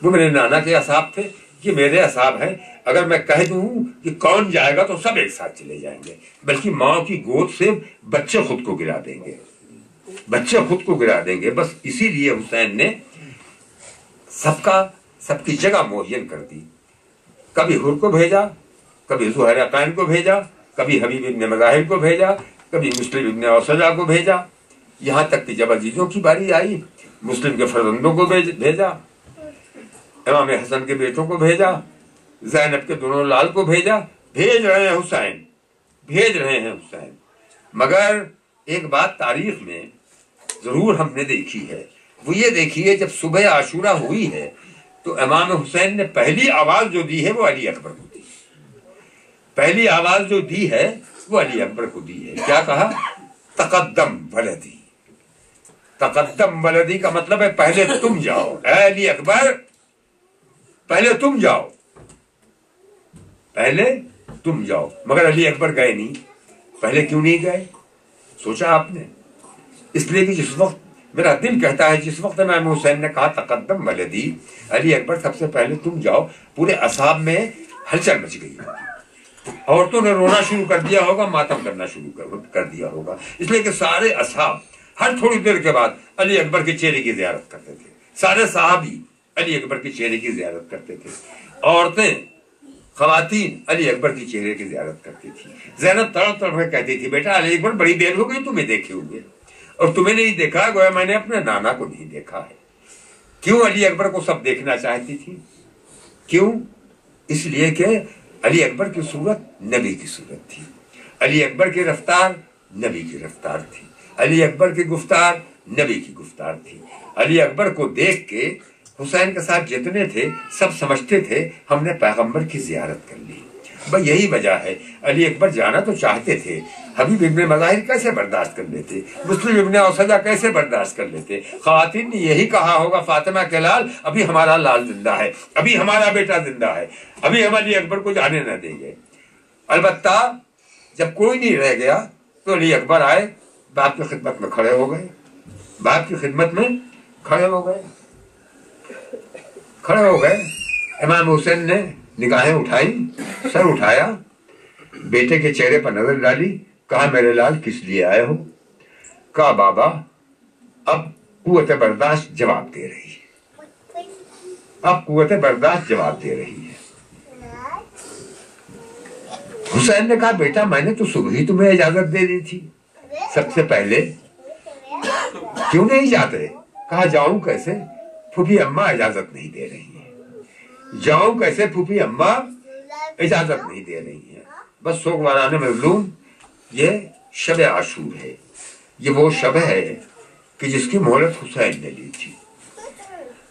[SPEAKER 3] وہ میرے نانا کے اصحاب تھے، یہ میرے اصحاب ہیں۔ اگر میں کہہ دوں کہ کون جائے گا تو سب ایک ساتھ چلے جائیں گے، بلکہ ماں کی گود سے بچے خود کو گرا دیں گے، بچے خود کو گرا دیں گے۔ بس اسی لیے حسین نے سب کی جگہ معین کر دی، کبھی حر کو بھیجا، کبھی زہرقین کو بھیجا، کبھی حبیب ابن مظاہر کو بھیجا، کبھی مسلم ابن اوسجا کو بھیجا، یہاں تک کہ جب عزیزوں کی باری آئی مسلم کے فرزندوں کو بھیجا، امام حسن کے بیٹوں کو بھیجا، زینب کے دونوں لال کو بھیجا۔ بھیج رہے ہیں حسین، بھیج رہے ہیں حسین۔ مگر ایک بات تاریخ میں ضرور ہم نے دیکھی ہے، وہ یہ دیکھیے جب صبح عاشورہ ہوئی ہے تو امام حسین نے پہلی آواز جو دی ہے وہ علی اکبر کو دی، پہلی آواز جو دی ہے وہ علی اکبر کو دی ہے۔ کیا کہا؟ تقدم ولدی، تقدم ولدی کا مطلب ہے پہلے تم جاؤ، اے علی اکبر پہلے تم جاؤ، پہلے تم جاؤ۔ مگر علی اکبر گئے نہیں۔ پہلے کیوں نہیں گئے سوچا آپ نے؟ اس لیے کہ جس وقت میرا دل کہتا ہے جس وقت امام حسین نے کہا تقدم ولدی، علی اکبر سب سے پہلے تم جاؤ، پورے اصحاب میں ہلچل مچ گئی ہوگی، عورتوں نے رونا شروع کر دیا ہوگا، ماتم کرنا شروع کر دیا ہوگا، اس لیے کہ سارے اصحاب ہر تھوڑی دیر کے بعد علی اکبر کے چہرے کی زیارت کرتے تھے، سارے صحابی علی اکبر کے چہرے کی زیارت کرتے تھے، عورتیں خواتین علی اکبر کی چہرے کی زیارت کرتی تھی۔ زینب تڑپ تڑپ کے کہتی تھی بیٹا علی اکبر بڑی دیر ہو گئی تمہیں دیکھے ہوئے، اور تمہیں نہیں دیکھا گویا میں نے اپنے نانا کو نہیں دیکھا ہے۔ کیوں علی اکبر کو سب دیکھنا چاہتی تھی؟ کیوں؟ اس لیے کہ علی اکبر کی صورت نبی کی صورت تھی، علی اکبر کی رفتار نبی کی رفتار تھی، علی اکبر کی گفتار نبی کی گفتار تھی۔ علی اکبر کو دیکھ کے حسین کے ساتھ جتنے تھے سب سمجھتے تھے ہم نے پیغمبر کی زیارت کر لی۔ بھئی یہی وجہ ہے، علی اکبر جانا تو چاہتے تھے، حبیب ابن مظاہر کیسے برداشت کر لیتے، مسلم ابن اوسجا کیسے برداشت کر لیتے؟ خواتین نے یہی کہا ہوگا فاطمہ کے لال ابھی ہمارا لال زندہ ہے، ابھی ہمارا بیٹا زندہ ہے، ابھی ہم علی اکبر کو جانے نہ دیں گے۔ البتہ جب کوئی نہیں رہ گیا تو علی اکبر آئے، باپ کی خدمت میں کھڑے ہو گئے، باپ کی خدمت میں کھڑے ہو گئے، کھڑے ہو گئے۔ امام حسین نے نگاہیں اٹھائیں، سر اٹھایا، بیٹے کے چہرے پر نظر ڈالی، کہا میرے لال کس لیے آئے ہو؟ کہا بابا اب قوت برداشت جواب دے رہی ہے، اب قوت برداشت جواب دے رہی ہے۔ حسین نے کہا بیٹا میں نے تو صبح ہی تمہیں اجازت دے دی تھی، سب سے پہلے کیوں نہیں جاتے؟ کہا جاؤں کیسے، پھوپھی اماں اجازت نہیں دے رہی ہیں، جاؤں کیسے، پھوپھی اماں اجازت نہیں دے رہی ہیں۔ بس سوگوارانہ مظلوم یہ شب عاشور ہے، یہ وہ شب ہے کہ جس کی مہلت حسین نے لی تھی،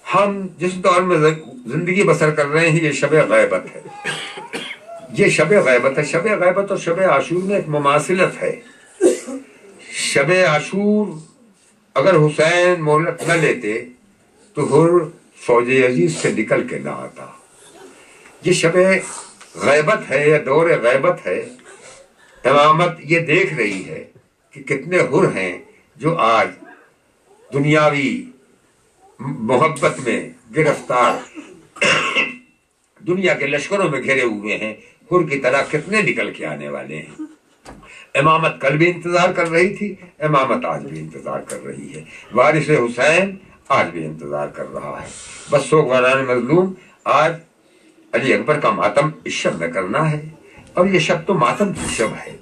[SPEAKER 3] ہم جس دور میں زندگی بسر کر رہے ہیں یہ شب غیبت ہے، یہ شب غیبت ہے۔ شب غیبت اور شب عاشور میں ایک مماثلت ہے۔ شب عاشور اگر حسین مہلت نہ لیتے تو ہر فوج عزیز سے نکل کے نہ آتا۔ یہ شب غیبت ہے یا دور غیبت ہے۔ امامت یہ دیکھ رہی ہے کہ کتنے حر ہیں جو آج دنیاوی محبت میں گرفتار، دنیا کے لشکروں میں گھرے ہوئے ہیں، حر کی طرح کتنے نکل کے آنے والے ہیں۔ امامت کل بھی انتظار کر رہی تھی، امامت آج بھی انتظار کر رہی ہے، وارث حسین آج بھی انتظار کر رہا ہے۔ بس سوگواران مظلوم آج علی اکبر کا ماتم اس شب میں کرنا ہے، اور یہ شب تو ماتم کی شب ہے،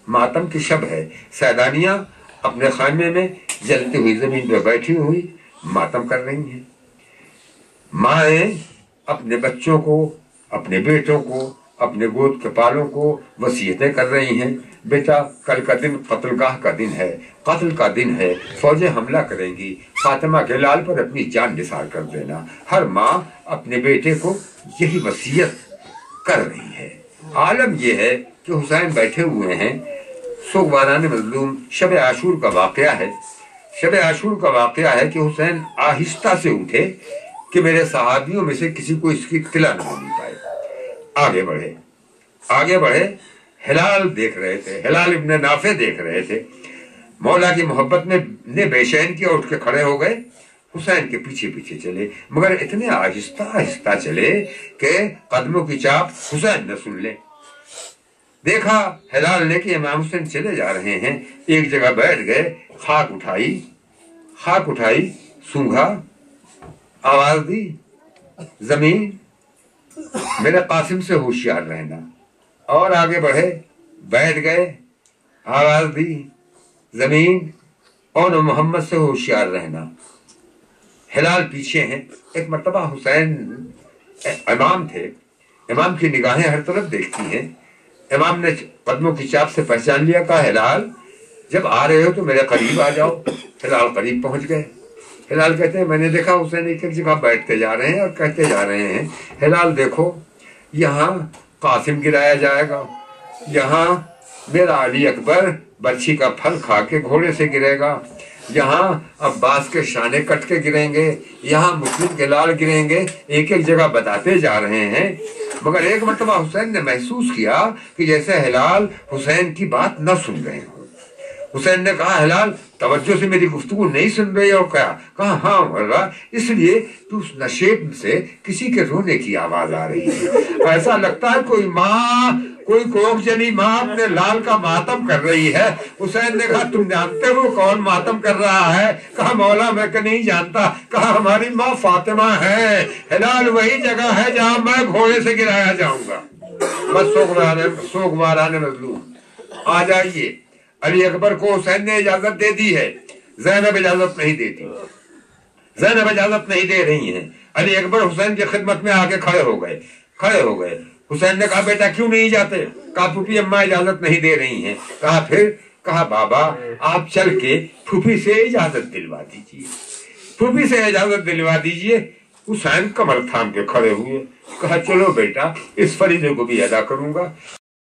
[SPEAKER 3] ماتم کی شب ہے۔ سیدانیاں اپنے خیمے میں جلتی ہوئی زمین پہ بیٹھی ہوئی ماتم کر رہی ہیں، مائیں اپنے بچوں کو، اپنے بیٹوں کو، اپنے گود کے پالوں کو وصیتیں کر رہی ہیں، بیٹا کل کا دن قتل گاہ کا دن ہے، قتل کا دن ہے، فوجیں حملہ کریں گی، فاطمہ کے لال پر اپنی جان نثار کر دینا۔ ہر ماں اپنے بیٹے کو یہی وصیت کر رہی ہے۔ عالم یہ ہے کہ حسین بیٹھے ہوئے ہیں، سوگواران مظلوم شب عاشور کا واقعہ ہے۔ شب عاشور کا واقعہ ہے کہ حسین آہستہ سے اٹھے کہ میرے صحابیوں میں سے کسی کو اس کی اطلاع نہ ہونی پائے۔ آگے بڑھے، ہلال دیکھ رہے تھے، ہلال ابن نافع دیکھ رہے تھے، مولا کی محبت میں نے بے چین کیا، اٹھ کے کھڑے ہو گئے، حسین کے پیچھے پیچھے چلے، مگر اتنے آہستہ آہستہ چلے کہ قدموں کی چاپ حسین نہ سن لے۔ دیکھا ہلال لے کے امام حسین چلے جا رہے ہیں، ایک جگہ بیٹھ گئے، خاک اٹھائی، سونگھا، آواز دی، زمین میرے قاسم سے ہوشیار رہنا، اور آگے بڑھے، بیٹھ گئے، آواز دی، زمین اور محمد سے ہوشیار رہنا۔ ہلال پیچھے ہیں۔ ایک مرتبہ حسین امام تھے، امام کی نگاہیں ہر طرف دیکھتی ہیں، امام نے قدموں کی چاپ سے پہچان لیا، کہا ہلال جب آ رہے ہو تو میرے قریب آ جاؤ۔ ہلال قریب پہنچ گئے۔ ہلال کہتے ہیں میں نے دیکھا حسین ایک ایک جگہ بیٹھتے جا رہے ہیں اور کہتے جا رہے ہیں، ہلال دیکھو یہاں قاسم گرایا جائے گا، یہاں میرا علی اکبر برچھی کا پھل کھا کے گھوڑے سے گرے گا، یہاں عباس کے شانے کٹ کے گریں گے، یہاں مسلم کے لال گریں گے، ایک ایک جگہ بتاتے جا رہے ہیں۔ مگر ایک مرتبہ حسین نے محسوس کیا کہ جیسے ہلال حسین کی بات نہ سن رہے ہوں۔ حسین نے کہا ہلال توجہ سے میری گفتگو نہیں سن رہی ہو کیا؟ کہا ہاں اللہ، اس لیے تو اس نشیب سے کسی کے رونے کی آواز آ رہی ہے، ایسا لگتا ہے کوئی ماں، کوئی کوکھ جنی ماں اپنے لال کا ماتم کر رہی ہے۔ حسین نے کہا تم جانتے ہو کون ماتم کر رہا ہے؟ کہا مولا میں کہ نہیں جانتا۔ کہا ہماری ماں فاطمہ ہے، ہلال وہی جگہ ہے جہاں میں گھوڑے سے گرایا جاؤں گا۔ بس سوگواران مظلوم آ جائیے۔ علی اکبر کو حسین نے اجازت دے دی ہے، زینب اجازت نہیں دیتی، زینب اجازت نہیں دے رہی ہیں۔ علی اکبر حسین کی خدمت میں آگے کھڑے ہو گئے۔ حسین نے کہا بیٹا کیوں نہیں جاتے؟ کہا پھوپھی اماں اجازت نہیں دے رہی ہیں۔ کہا پھر؟ کہا بابا آپ چل کے پھوپھی سے اجازت دلوا دیجیے، پھوپھی سے اجازت دلوا دیجیے۔ حسین کمر تھام کے کھڑے ہوئے، کہا چلو بیٹا اس فریضے کو بھی ادا کروں گا۔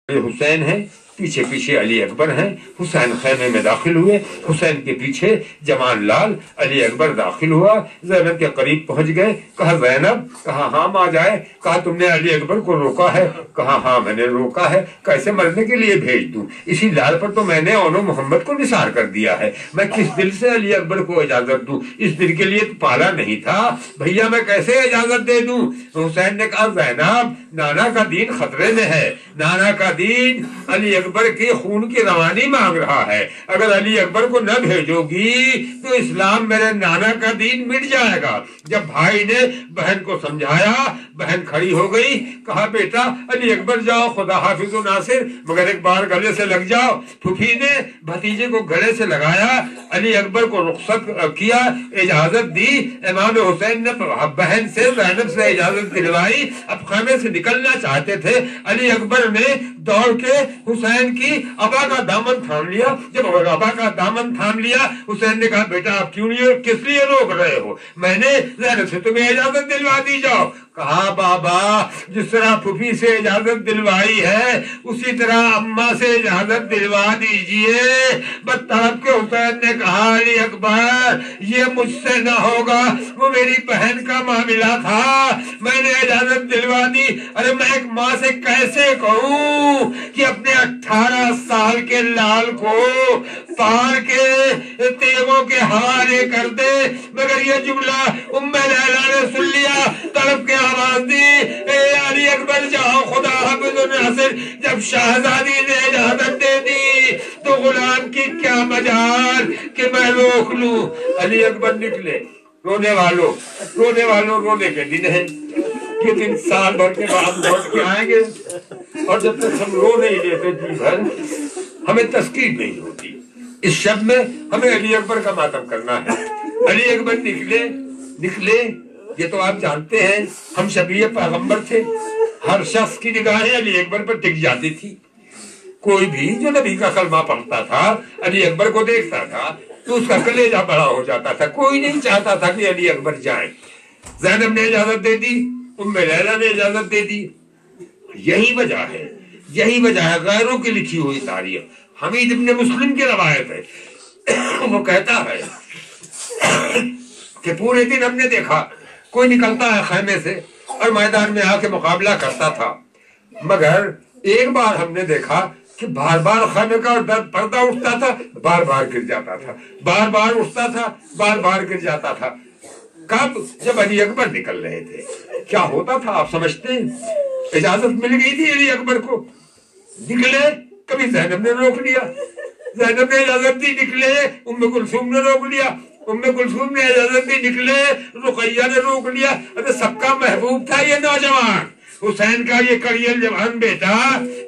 [SPEAKER 3] حسین ہے، پیچھے پیچھے علی اکبر ہیں۔ حسین خیمے میں داخل ہوئے، حسین کے پیچھے جوان لال علی اکبر داخل ہوا، زینب کے قریب پہنچ گئے۔ کہا زینب؟ کہا ہاں ماں جائے۔ کہا تم نے علی اکبر کو روکا ہے؟ کہا ہاں میں نے روکا ہے۔ کیسے مرنے کے لیے بھیج دوں؟ اسی لال پر تو میں نے اونو محمد کو نثار کر دیا ہے، میں کس دل سے علی اکبر کو اجازت دوں؟ اس دل کے لیے تو پالا نہیں تھا بھیا، میں کیسے اجازت دے دوں؟ حسین نے کہا زینب نانا کا دین خطرے میں ہے، نانا کا دین علی اکبر کے خون کی روانی مانگ رہا ہے، اگر علی اکبر کو نہ بھیجو گی تو اسلام میرے نانا کا دین مٹ جائے گا۔ جب بھائی نے بہن کو سمجھایا، بہن کھڑی ہو گئی، کہا بیٹا علی اکبر جاؤ خدا حافظ و ناصر، مگر ایک بار گلے سے لگ جاؤ۔ پھوپھی نے بھتیجے کو گلے سے لگایا، علی اکبر کو رخصت کیا، اجازت دی۔ امام حسین نے بہن سے زینب سے اجازت دلوائی، اب خیمے سے نکلنا چاہتے تھے۔ علی اکبر نے دوڑ کے حسین کی ابا کا دامن تھام لیا. جب ابا کا دامن تھام لیا حسین نے کہا بیٹا آپ کیوں نہیں کس لیے روک رہے ہو؟ میں نے زینب سے تمہیں اجازت دلوا دی جاؤ. کہا بابا جس طرح پھوپھی سے اجازت دلوائی ہے اسی طرح اماں سے اجازت دلوا دیجئے. بدتڑپ کے حسین نے کہا علی اکبر یہ مجھ سے نہ ہوگا, وہ میری بہن کا معاملہ تھا, میں نے اجازت دلوا دی. ارے میں ایک ماں سے کیسے کہوں کہ اپنے 18 سال کے لال کو پار کے تیغوں کے حوالے کر دے. مگر یہ جملہ ام لیلا نے سن لیا, تڑپ کے آواز دی اے علی اکبر جاؤ خدا حافظ ناصر. جب شہزادی نے اجازت دے دی تو غلام کی کیا مجال کہ میں روک لوں. علی اکبر نکلے. رونے والوں رونے کے دن ہیں, یہ دن سال بھر کے بعد لوٹ کے آئیں گے, اور جب تک ہم رو نہیں لیتے جی بھر ہمیں تسکین نہیں ہوتی. اس شب میں ہمیں علی اکبر کا ماتم کرنا ہے. علی اکبر نکلے. یہ تو آپ جانتے ہیں ہم شبیہ پیغمبر تھے, ہر شخص کی نگاہیں علی اکبر پر ٹک جاتی تھی. کوئی بھی جو نبی کا کلمہ پڑھتا تھا علی اکبر کو دیکھتا تھا تو اس کا کلیجہ بڑا ہو جاتا تھا. کوئی نہیں چاہتا تھا کہ علی اکبر جائیں. زینب نے اجازت دے دی, ام لیلا نے اجازت دے دی. یہی وجہ ہے غیروں کی لکھی ہوئی تاریخ. حمید ابن مسلم کی روایت ہے, وہ کہتا ہے کہ پورے دن ہم نے دیکھا کوئی نکلتا ہے خیمے سے اور میدان میں آ کے مقابلہ کرتا تھا, مگر ایک بار ہم نے دیکھا کہ بار بار خیمے کا پردہ اٹھتا تھا, بار بار گر جاتا تھا, بار بار اٹھتا تھا, بار بار گر جاتا تھا. کب؟ جب علی اکبر نکل رہے تھے. کیا ہوتا تھا آپ سمجھتے ہیں؟ اجازت مل گئی تھی علی اکبر کو, نکلے. کبھی زینب نے روک لیا, زینب نے اجازت دی نکلے, ام کلثوم نے روک لیا, ام کلثوم نے اجازت دی نکلے, رقیہ نے روک لیا. ارے سب کا محبوب تھا یہ نوجوان, حسین کا یہ کڑیل جوان بیٹا,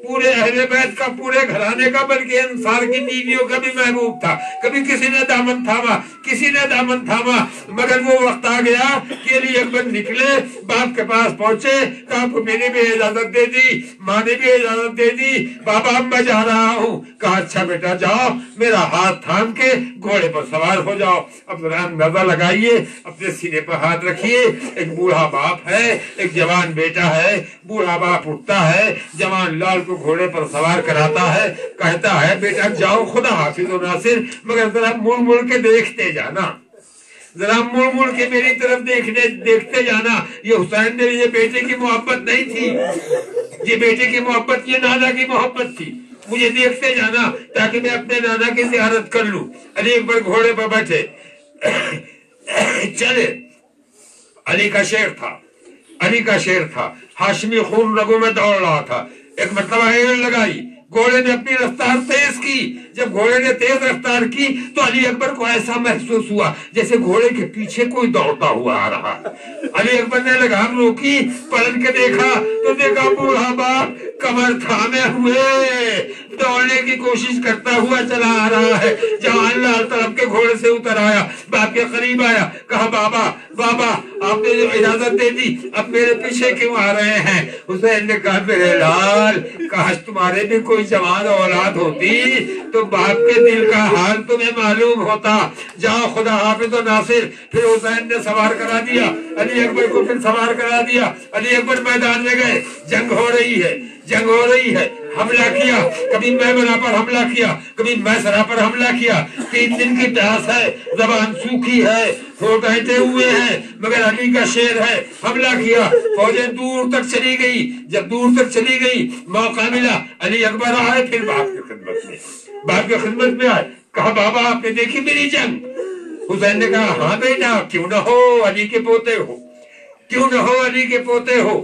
[SPEAKER 3] پورے اہل بیت کا, پورے گھرانے کا, بلکہ انصار کی بیویوں کا بھی محبوب تھا. کبھی کسی نے دامن تھاما, مگر وہ وقت آ گیا کہ علی اکبر نکلے, باپ کے پاس پہنچے, کہا میں نے بھی اجازت دے دی, ماں نے بھی اجازت دے دی, بابا میں جا رہا ہوں. کہا اچھا بیٹا جاؤ, میرا ہاتھ تھام کے گھوڑے پر سوار ہو جاؤ. اب ذرا اندازہ لگائیے, اپنے سینے پر ہاتھ رکھیے. ایک بوڑھا باپ ہے, ایک جوان بیٹا ہے. بوڑھا باپ اٹھتا ہے, جوان لال کو گھوڑے پر سوار کراتا ہے, کہتا ہے بیٹا جاؤ خدا حافظ و ناصر, مگر ذرا مڑ مڑ کے دیکھتے جانا, ذرا مڑ مڑ کے میری طرف دیکھتے جانا. یہ حسین نے یہ بیٹے کی محبت نہیں تھی, یہ بیٹے کی محبت یہ نانا کی محبت تھی. مجھے دیکھتے جانا تاکہ میں اپنے نانا کی زیارت کر لوں. علی اکبر گھوڑے پر بیٹھے چلے. علی کا شیر تھا, ہاشمی خون رگوں میں دوڑ رہا تھا. ایک مرتبہ ایڑ لگائی, گھوڑے نے اپنی رفتار تیز کی. جب گھوڑے نے تیز رفتار کی تو علی اکبر کو ایسا محسوس ہوا جیسے گھوڑے کے پیچھے کوئی دوڑتا ہوا آ رہا. علی اکبر نے لگام روکی, پلٹ کے دیکھا تو دیکھا بوڑھا باپ کمر تھامے ہوئے دوڑنے کی کوشش کرتا ہوا چلا آ رہا ہے. جوان لال طرف کے گھوڑے سے اتر آیا, باپ کے قریب آیا, کہا بابا آپ نے جو اجازت دے دی, اب میرے پیچھے کیوں آ رہے ہیں؟ حسین نے کہا میرے لال, کاش تمہارے بھی کوئی جوان اولاد ہوتی تو باپ کے دل کا حال تمہیں معلوم ہوتا. جاؤ خدا حافظ و ناصر. پھر حسین نے سوار کرا دیا, علی اکبر کو پھر سوار کرا دیا. علی اکبر میدان میں گئے, جنگ ہو رہی ہے, حملہ کیا. کبھی میں بنا پر حملہ کیا, کبھی میں سرا پر حملہ کیا. 3 دن کی پیاس ہے, زبان سوکھی ہے, ہونٹ ہٹے ہوئے ہیں, مگر علی کا شیر ہے. حملہ کیا, فوجیں دور تک چلی گئی. جب دور تک چلی گئی موقع ملا, علی اکبر آئے پھر باپ کی خدمت میں آئے. کہا بابا آپ نے دیکھی میری جنگ؟ حسین نے کہا ہاں بیٹا, کیوں نہ ہو, علی کے پوتے ہو,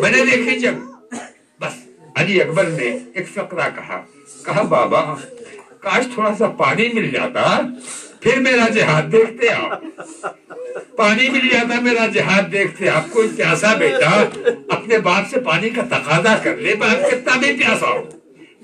[SPEAKER 3] میں نے دیکھی جنگ. بس علی اکبر نے ایک فقرہ کہا بابا کاش تھوڑا سا پانی مل جاتا, پھر میرا جہاد دیکھتے آپ. پانی مل جاتا, میرا جہاد دیکھتے آپ. کوئی پیاسا بیٹا اپنے باپ سے پانی کا تقاضا کر لے, باپ کتنا بھی پیاسا ہو,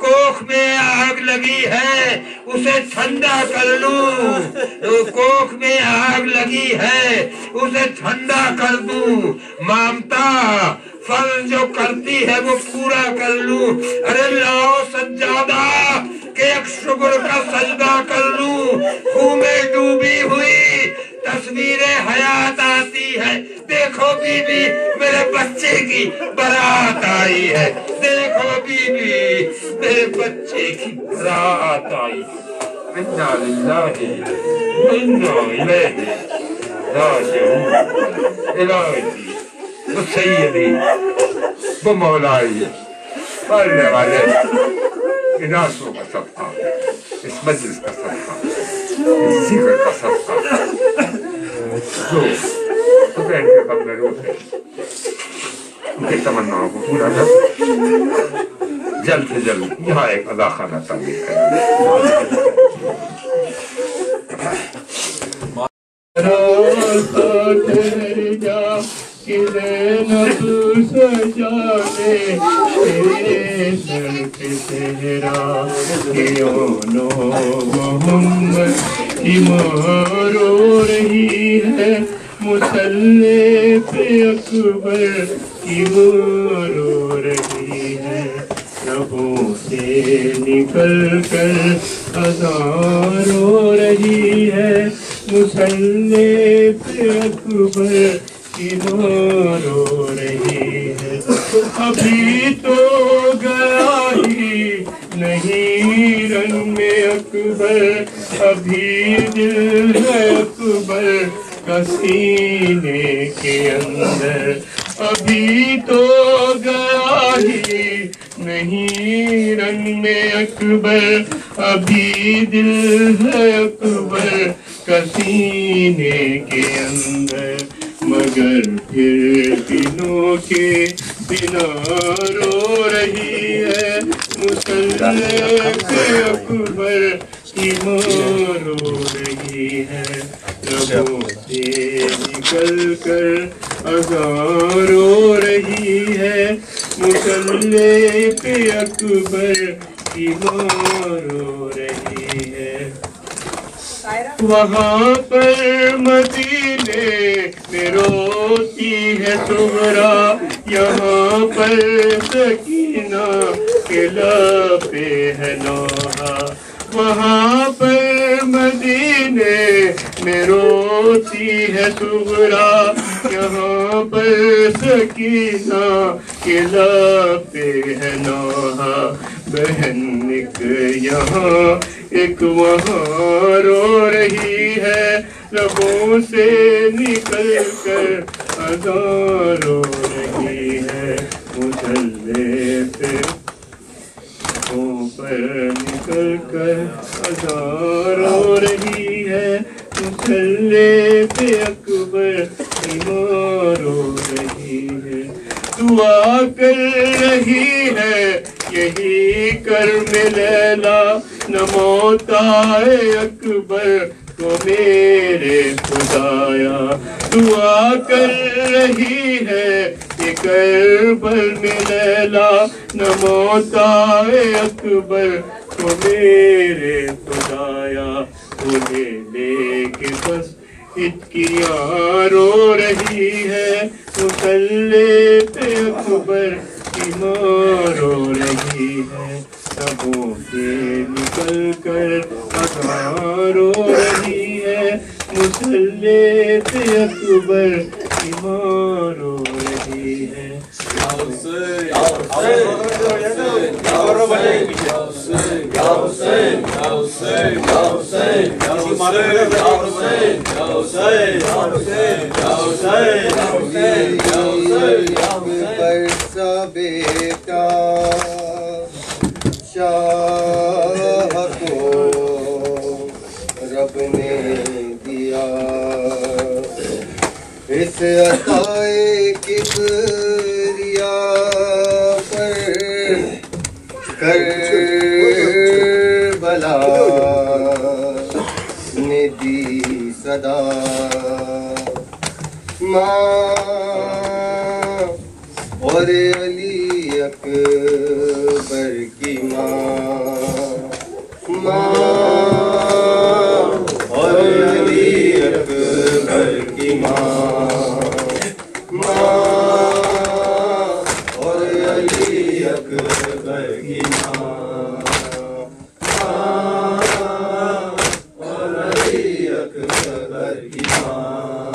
[SPEAKER 3] کوکھ میں آگ لگی ہے اسے ٹھنڈا کر لوں، کوکھ میں آگ لگی ہے اسے ٹھنڈا کر دوں، مامتا فرض جو کرتی ہے وہ پورا کر لوں، ارے لاؤ سجادہ کہ ایک شکر کا سجدہ کر لوں، خون میں ڈوبی ہوئی تصویر حیات آتی ہے، دیکھو بی بی میرے بچے کی برات آئی ہے، دیکھو بی بی میرے بچے کی برات آئی ہے۔ انا للہ انا الیہ راجعون۔ الہی وہ سیدی وہ مولائی پڑھنے والے ناسوں کا صدقہ، اس مجلس کا صدقہ، اس ذکر کا صدقہ، جو حسین کے غم میں روتے ان کی تمناؤں کو پورا کر جلد سے جلد یہاں ایک ادا خانہ تعمیر کریں۔
[SPEAKER 6] ٹھہر جا کہ زینب سجانے تیرے سر پہ صحرا کیونو محمد کی ماں رو رہی ہے، مصلی پہ اکبر کی ماں رو رہی ہے، لبوں سے نکل کر اذان رو رہی ہے، مصلی پہ اکبر کی ماں رو رہی ہے، ابھی تو گیا ہی نہیں رنگ میں اکبر، ابھی دل ہے اکبر کا سینے کے اندر، ابھی تو گیا ہی نہیں رنگ میں اکبر، ابھی دل ہے اکبر کا سینے کے اندر، مگر پھر دنوں کے بنا رو رہی ہے، مصلی پہ اکبر کی ماں رو رہی ہے، لبوں سے نکل کر اذان رو رہی ہے، مصلی پہ اکبر کی ماں رو رہی ہے۔ وہاں پر مدینے میں روتی ہے صغرا، یہاں پر سکینہ کے لب پہ ہے نوحہ، وہاں پر مدینے میں روتی ہے صغرا، یہاں پر سکینہ کے لب پہ ہے نوحہ، بہن ایک یہاں ایک وہاں رو رہی ہے، لبوں سے نکل کر اذان رو رہی ہے، مصلی پہ پر نکل کر اذان رو رہی ہے، مصلی پہ اکبر کی ماں رو رہی ہے، دعا کر رہی ہے یہی کرم لیلا، نہ موت آئے اکبر کو میرے خدایا، دعا کر رہی ہے یہ کربل میں لیلا، نہ موت آئے اکبر کو میرے خدایا، انہیں لے کے بس اتکیاں رو رہی ہے، مصلی پہ اکبر کی ماں رو رہی ہے، لبوں سے نکل کر اذان رو رہی ہے، مصلی پہ اکبر کی ماں رو رہی ہے۔
[SPEAKER 2] برسا بیٹا شاہ کو رب نے دیا، اس عطائے کبریا پر کربلا نے دی صدا، ماں اور علی اکبر کی ماں اور علی اکبر کی ماں اور علی اکبر کی ماں اور علی اکبر کی ماں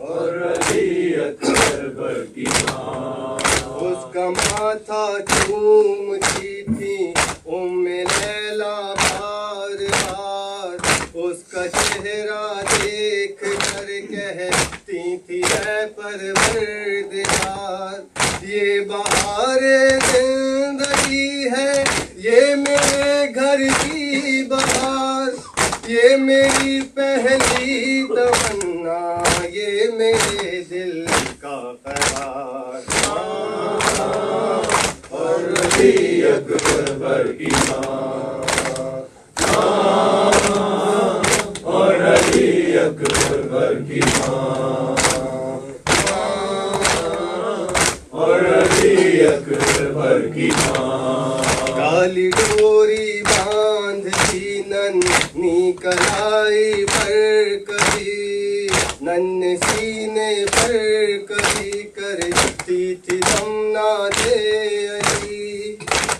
[SPEAKER 2] اور علی اکبر کی ماں. اس کا ماتھا چومتی تھی ام لیلا بار بار, اس کا چہرہ دیکھ کر کہتی تھی اے پروردگار, یہ بہار زندگی ہے, یہ میرے گھر کی بہار, یہ میری پہلی تمنا, یہ میرے دل کا قرار. اور علی اکبر کی ماں اور علی اکبر کی ماں اور علی اکبر کی ماں. کالی ڈوری باندھتی ننھی کلائی پر کبھی, ننھے سینے پر کبھی کرتی تھی دم نہ دے علی,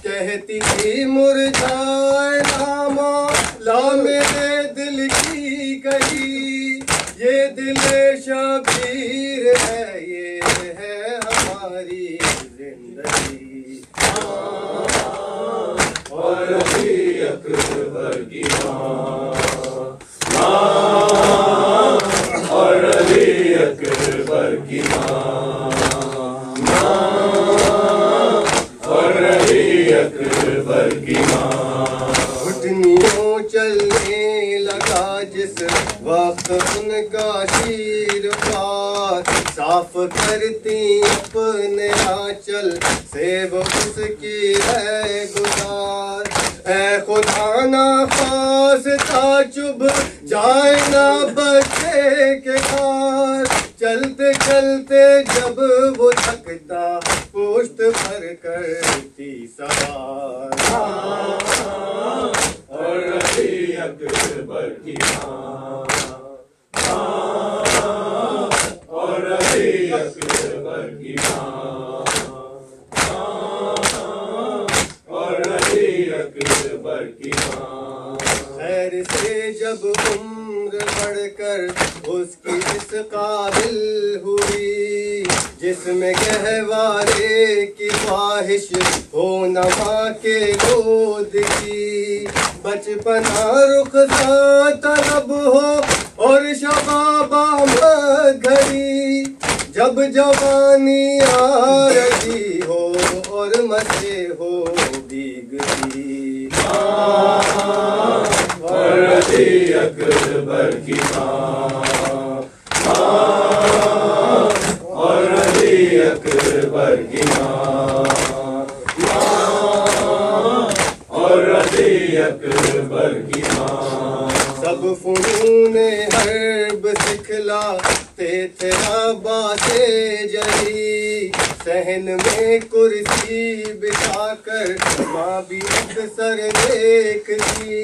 [SPEAKER 2] کہتی تھی مرجھائے نامہ لا میرے دل کی کلی, یہ دل شبیر ہے, یہ ہے ہماری زندگی. اور علی اکبر کی ماں اور علی اکبر کی ماں اور علی اکبر کی ماں. گھٹنیوں چلنے لگا جس وقت ان کا شیر پار, صاف کرتی اپنے آنچل سے وہ اس کی ہے گزار. اے خدا نہ خواستہ چبھ جائے نہ بچے کے کار, چلتے چلتے جب وہ تھکتا پشت پر کرتی سوار. اور علی اکبر کی ماں اور علی اکبر کی ماں اور علی اکبر کی ماں. خیر سے جب عمر بڑھ کر اس کی اس قابل ہوئی, جس میں گہوارے کی خواہش ہو نہ ماں کے گود کی, بچپنا رخصت طلب ہو اور شباب آمد گھڑی, جب جوانی آ رہی ہو اور مسے ہو بیگتی. اور علی اکبر کی ماں اور علی اکبر کی ماں اور علی اکبر کی ماں. سب فنون حرب سکھلاتے تھے عباس جلی, صحن میں کرسی بٹھا کر ماں بھی اکثر دیکھتی.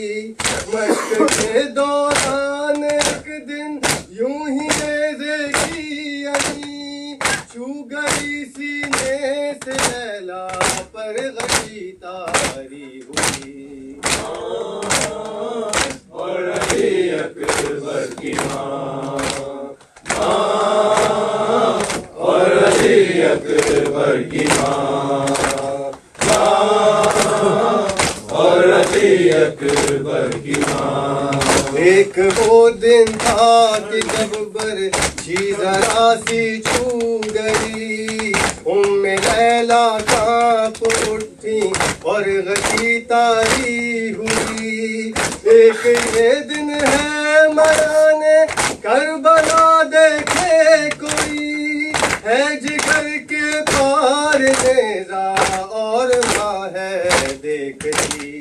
[SPEAKER 2] مشق کے دوران ایک دن یوں ہی نیزے کی علی چھو گئی سینے سے لیلا پر غشی تاری ہوئی. اور علی اکبر کی ماں اور علی اکبر کی ماں اور علی اکبر کی ماں. ایک وہ دن تھا کہ جب برچھی ذرا سی چھو گئی, ام لیلا کانپ اٹھی اور غشی تاری ہوئی. ایک یہ دن ہے مرانے کربلا دیکھے کوئی, ہے جگر کے پار نیزا اور ماں ہے دیکھتی.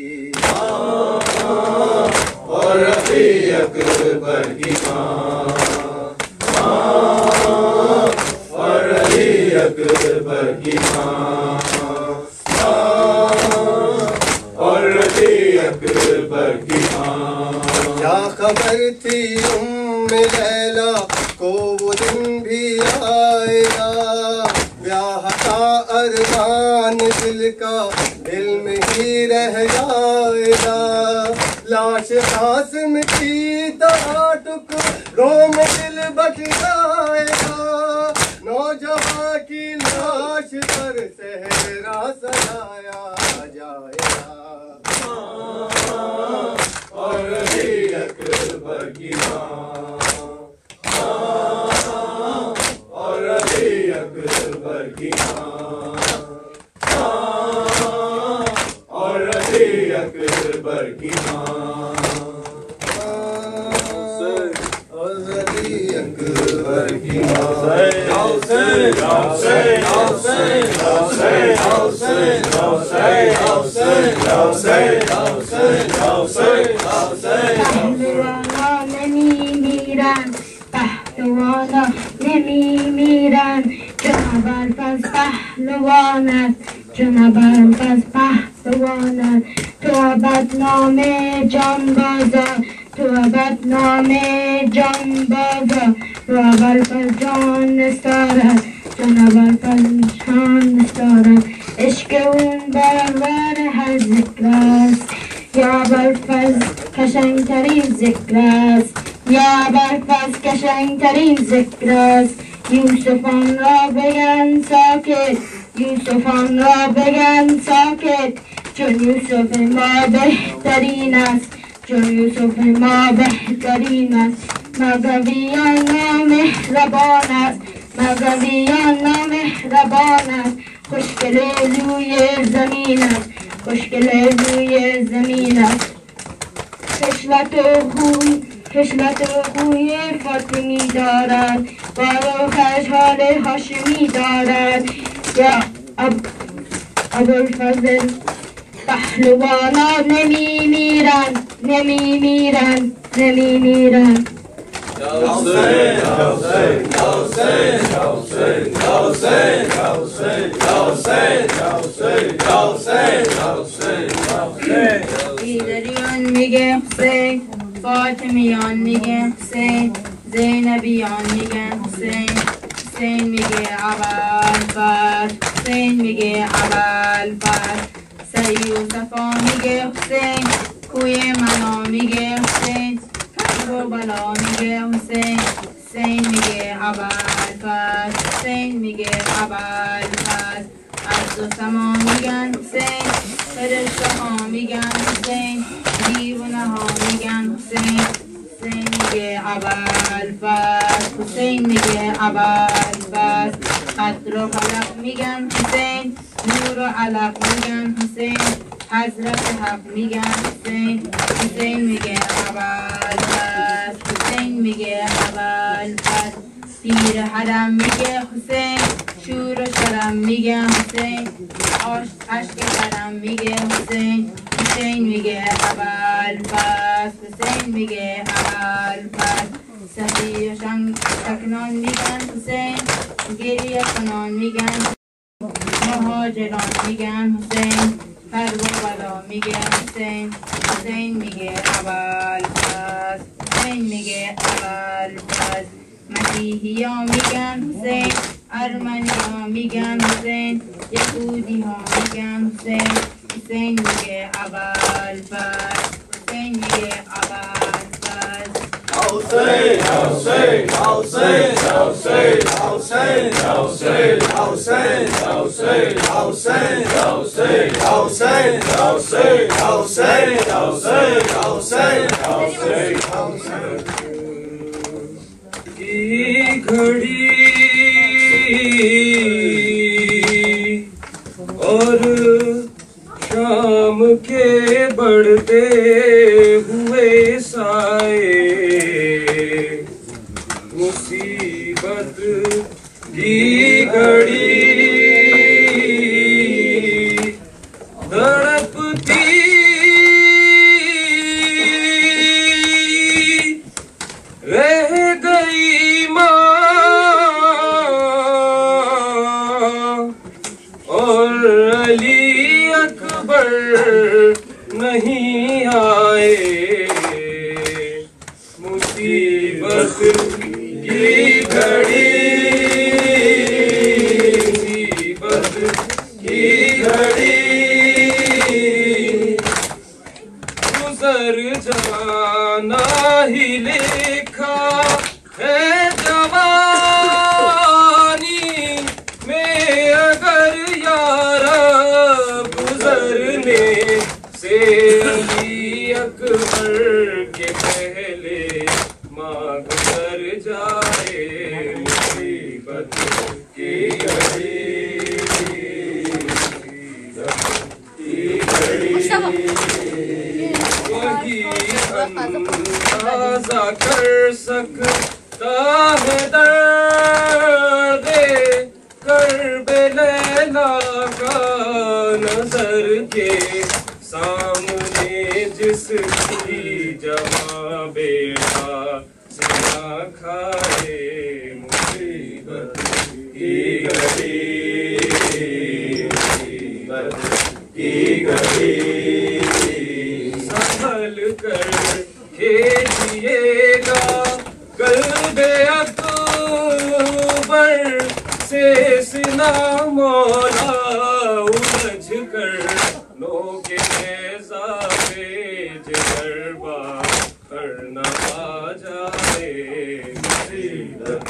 [SPEAKER 2] اور علی اکبر کی ماں اور علی اکبر کی ماں اکبر کی ماں.
[SPEAKER 7] کیا خبر تھی لیلا کو وہ دن بھی آئے گا، بیاہ کا ارمان دل کا دل میں ہی رہ جائے گا. لاش قاسم کی طرح ٹکڑوں میں دل بٹ جائے گا، نوجوان کی لاش پر صحرا سجایا جائے گا.
[SPEAKER 2] اور علی اکبر کی ماں، اور علی اکبر کی ماں، اور علی اکبر کی ماں،
[SPEAKER 7] اور علی اکبر کی ماں.
[SPEAKER 1] پهلوانا نمیمیرن، پهلوانا نمیمیرن، جناب الفز پهلوان است، جناب الفز پهلوان است. تو ابد نام جانبازا، تو ابد نام جانبازا، تو ابوالفضل جان نثارت، جناب الفز جان نثارت. عشق اون برابر هر ذکر است، یا ابوالفضل قشنگترین ذکر است، یا ابوالفضل قشنگترین ذکر است. یوسفان را بگن ساکت، یوسفان را بگن ساکت، چون یوسف ما بهترین است، چون یوسف ما بهترین است. مگویان نامهربان است، مگویان نامهربان است. خوشگل روی زمین است، خوشگل روی زمین است. خشلت و خوی فاطمی دارد، بار و خشحال هاشمی دارد. یا ابوالفضل پهلوانا نمیمیرن، نمیمیرن، نمیمیرن. ایدریان میگه حسین، فاطمیان میگه حسین، زینبیان میگه حسین، حسین میگه ابوالفضل، حسین میگه ابوالفضل. سر یوسفا میگه حسین، کوی منا میگه حسین، و بلا میگه حسین، حسین میگه ابوالفضل، حسین میگه ابوالفضل. عرض و سما میگن حسین، فرشته ها میگن حسین، دیوانه ها میگن حسین، حسین میگه ابوالفضل، حسین میگه ابوالفضل. قدر و فلق میگن حسین، نور و علق میگن حسین، حضرت حق میگن حسین، حسین میگه ابوالفضل، حسین میگه ابوالفضل. پیر حرم میگه حسین، شور و شرم میگه حسین، عشق کرم میگه حسین، حسین میگه ابوالفضل، حسین میگه ابوالفضل. صفی و سکنان میگن حسین، گریه کنان میگن، مهاجران میگن حسین، هر و بلا میگه حسین، حسین میگه ابوالفضل، حسین میگه ابوالفضل. مسیحی ها میگن حسین، ارمنی ها میگن حسین، یهودی ها میگن حسین، حسین میگه ابوالفضل، حسین میگه ابوالفضل.
[SPEAKER 2] حسین حسین حسین حسین حسین حسین حسین حسین حسین حسین حسین حسین حسین حسین حسین حسین.
[SPEAKER 5] کی گھڑی اور شام کے بڑھتے ہوئے سائے، مصیبت کی گھڑی دھڑکتی رہ گئی ماں، اور علی اکبر نہیں آئے. مصیبت کی گھڑی مصیبت کی گھڑی گزر جانا ہی لکھا ہے جوانی میں اگر یار گزرنے سے علی اکبر کے پہلے ماں گزر جائے مصیبت کی گھڑی وہی اندازہ کر سکتا ہے درد کرب لیلا کا نظر کے سامنے جس کی جہاں بیٹا سنا کھائے مصیبت کی گھڑی مصیبت کی گھڑی سنبھل کر کھیجیے گا قلب اکبر سے سنا مولا الجھ کر لو کے نیزہ پہ جگر باہر نہ آ جائے مصیبت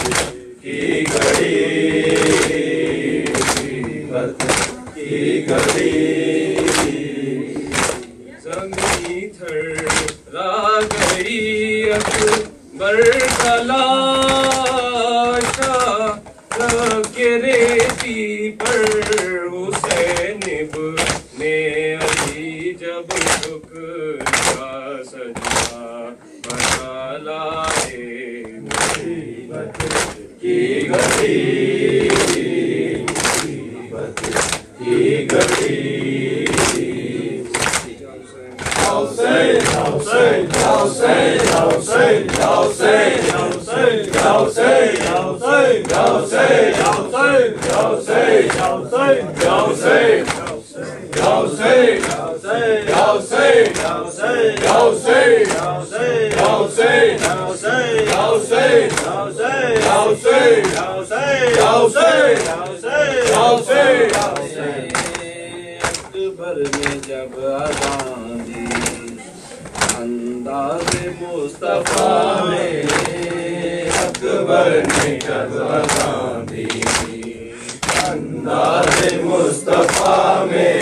[SPEAKER 5] کی گھڑی مصیبت کی گھڑی زمین تھرا گئی اکبر کا لاشا کے ریتی پر حسین ابن علی جب ٹھکرا سجدہ بنا لائے مصیبت کی گھڑی مصیبت کی گھڑی Hussein, Hussein, Hussein, Hussein, Hussein, Hussein, Hussein, Hussein, Hussein, Hussein, Hussein, Hussein, Hussein, Hussein, Hussein, Hussein, اکبر نے جب اذان دی انداز مصطفیٰ میں اکبر نے جب اذان دی انداز مصطفیٰ میں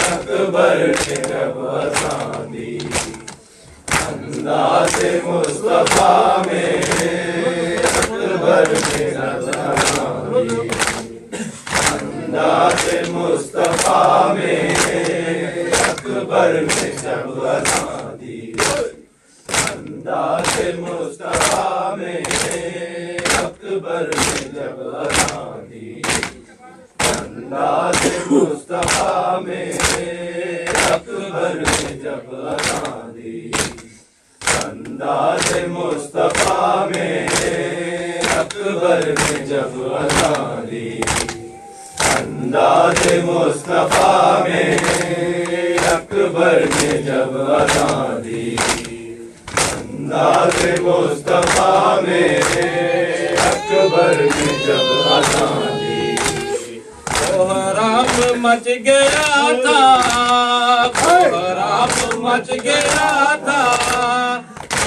[SPEAKER 5] اکبر نے جب اذان دی انداز مصطفیٰ میں اکبر نے جب اذان دی انداز مصطفیٰ میں اکبر نے جب اذان دی انداز مصطفیٰ میں اکبر نے جب اذان دی انداز مصطفیٰ میں اکبر نے جب اذان دی انداز مصطفیٰ میں اکبر نے جب اذان دی انداز مصطفیٰ میں اکبر نے جب اذان دی انداز مصطفیٰ میں اکبر نے جب اذان دی کوہرام مچ گیا تھا کوہرام مچ گیا تھا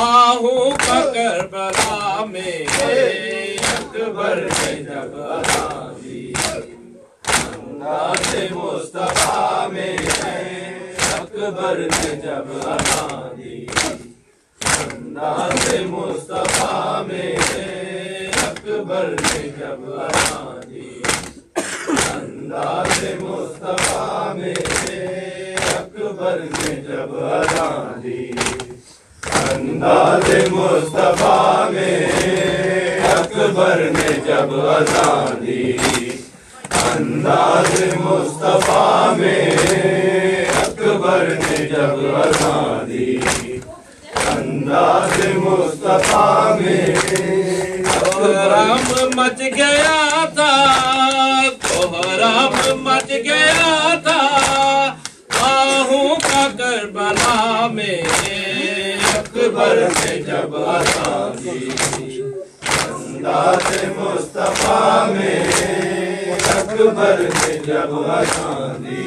[SPEAKER 5] آہوں کا کربلا میں اکبر نے جب اذان دی انداز مصطفیٰ میں اکبر نے جب اذان دی انداز مصطفیٰ میں اکبر نے جب اذان دی انداز مصطفیٰ میں اکبر نے جب اذان دی انداز مصطفیٰ میں اکبر نے جب اذان دی انداز مصطفیٰ میں اکبر نے جب اذان دی انداز مصطفیٰ میں کوہرام مچ گیا تھا کوہرام مچ گیا تھا آہوں کا کربلا میں اکبر نے جب اذان دی انداز مصطفیٰ میں اکبر نے جب اذان دی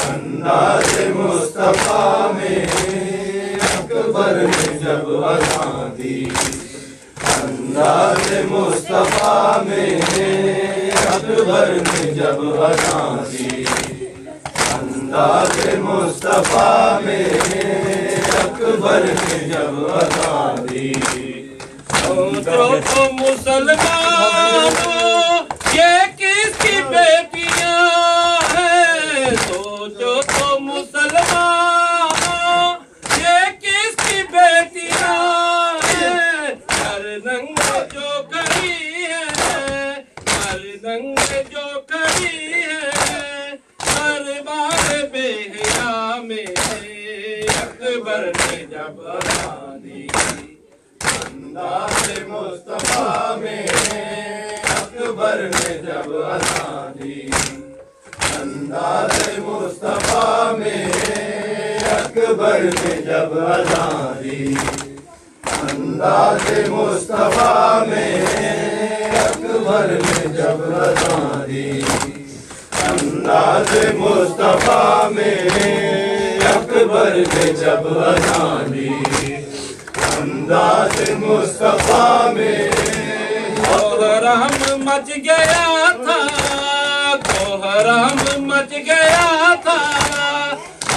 [SPEAKER 5] انداز مصطفیٰ میں اکبر نے جب اذان دی انداز مصطفیٰ میں اکبر نے جب اذان دی انداز مصطفیٰ میں اکبر نے جب اذان دی
[SPEAKER 4] سوچو تو مسلمانوں یہ کس کی بیٹیاں ہیں سوچو تو مسلمانوں یہ کس کی بیٹیاں ہیں ہر ننگ جو کری ہے ہر ننگ جو کری ہے ہر بار بے حیا میں اکبر نے جب اذان دی
[SPEAKER 5] انداز مصطفیٰ میں اکبر نے جب اذان دی انداز مصطفیٰ میں اکبر نے جب اذان دی انداز مصطفیٰ میں اکبر نے جب اذان دی انداز مصطفیٰ میں اکبر نے جب اذان دی انداز مصطفیٰ میں
[SPEAKER 4] کوہرام مچ گیا تھا کوہرام مچ گیا تھا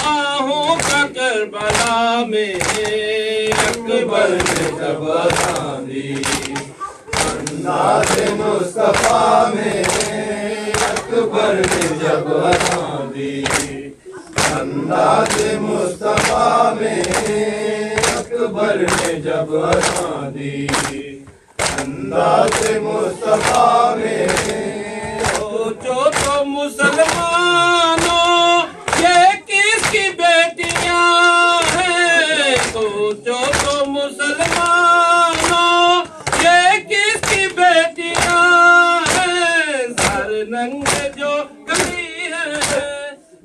[SPEAKER 4] آہوں کا کربلا میں
[SPEAKER 5] اکبر نے جب اذان دی انداز مصطفیٰ میں اکبر نے جب اذان دی انداز مصطفیٰ میں اکبر نے جب اذان دی انداز مصطفیٰ میں
[SPEAKER 4] سوچو تو مسلمانوں یہ کس کی بیٹیاں ہیں سوچو تو مسلمانوں یہ کس کی بیٹیاں ہیں سر ننگ جو کری ہے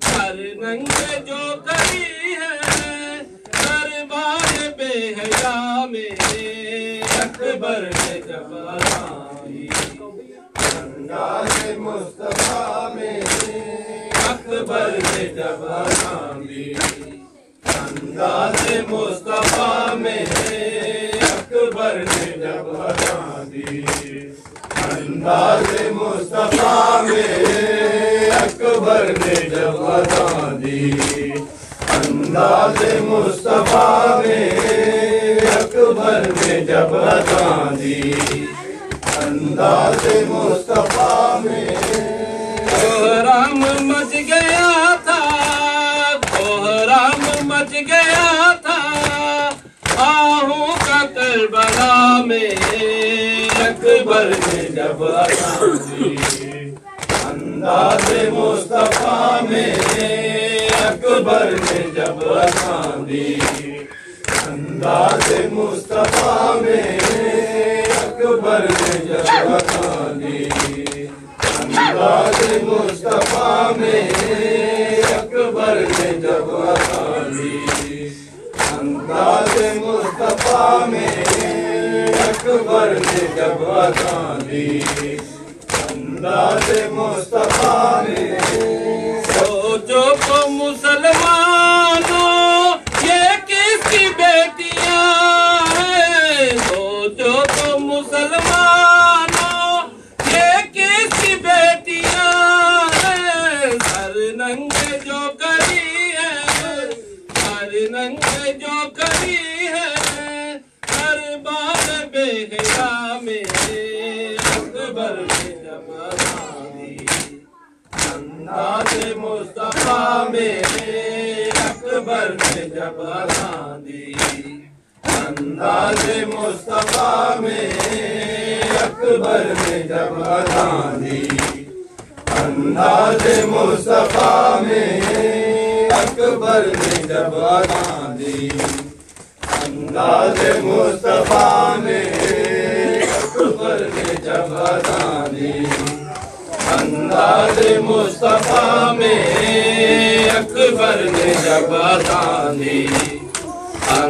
[SPEAKER 4] سر ننگ جو کری ہے دربار بے حیا میں اکبر نے جب اذان دی
[SPEAKER 5] انداز مصطفیٰ میں اکبر نے جب اذان دی انداز مصطفیٰ میں اکبر نے جب اذان دی انداز مصطفیٰ میں اکبر نے جب اذان دی انداز مصطفیٰ میں اکبر نے جب اذان دی انداز مصطفیٰ میں
[SPEAKER 4] کوہرام مچ گیا تھا کوہرام مچ گیا تھا آہوں کا کربلا میں
[SPEAKER 5] اکبر نے جب اذان دی انداز مصطفیٰ میں اکبر نے جب اذان دی انداز مصطفیٰ میں اکبر نے جب اذان دی انداز مصطفیٰ میں اکبر نے جب اذان دی انداز مصطفیٰ میں اکبر نے جب اذان دی انداز مصطفیٰ میں
[SPEAKER 4] سوچو تو مسلمانوں یہ کس کی بیٹیاں ہیں سوچو تو مسلمانوں یہ کس کی بیٹیاں ہیں سر ننگ جو کری ہے سر ننگ جو کری ہے ہر بار بے حیا میں اکبر نے جب اذان دی
[SPEAKER 5] انداز مصطفیٰ میں اکبر نے جب اذان دی انداز مصطفیٰ میں اکبر نے جب اذان دی انداز مصطفیٰ میں اکبر نے جب اذان دی انداز مصطفیٰ میں اکبر نے جب اذان دی انداز مصطفیٰ میں اکبر نے جب اذان دی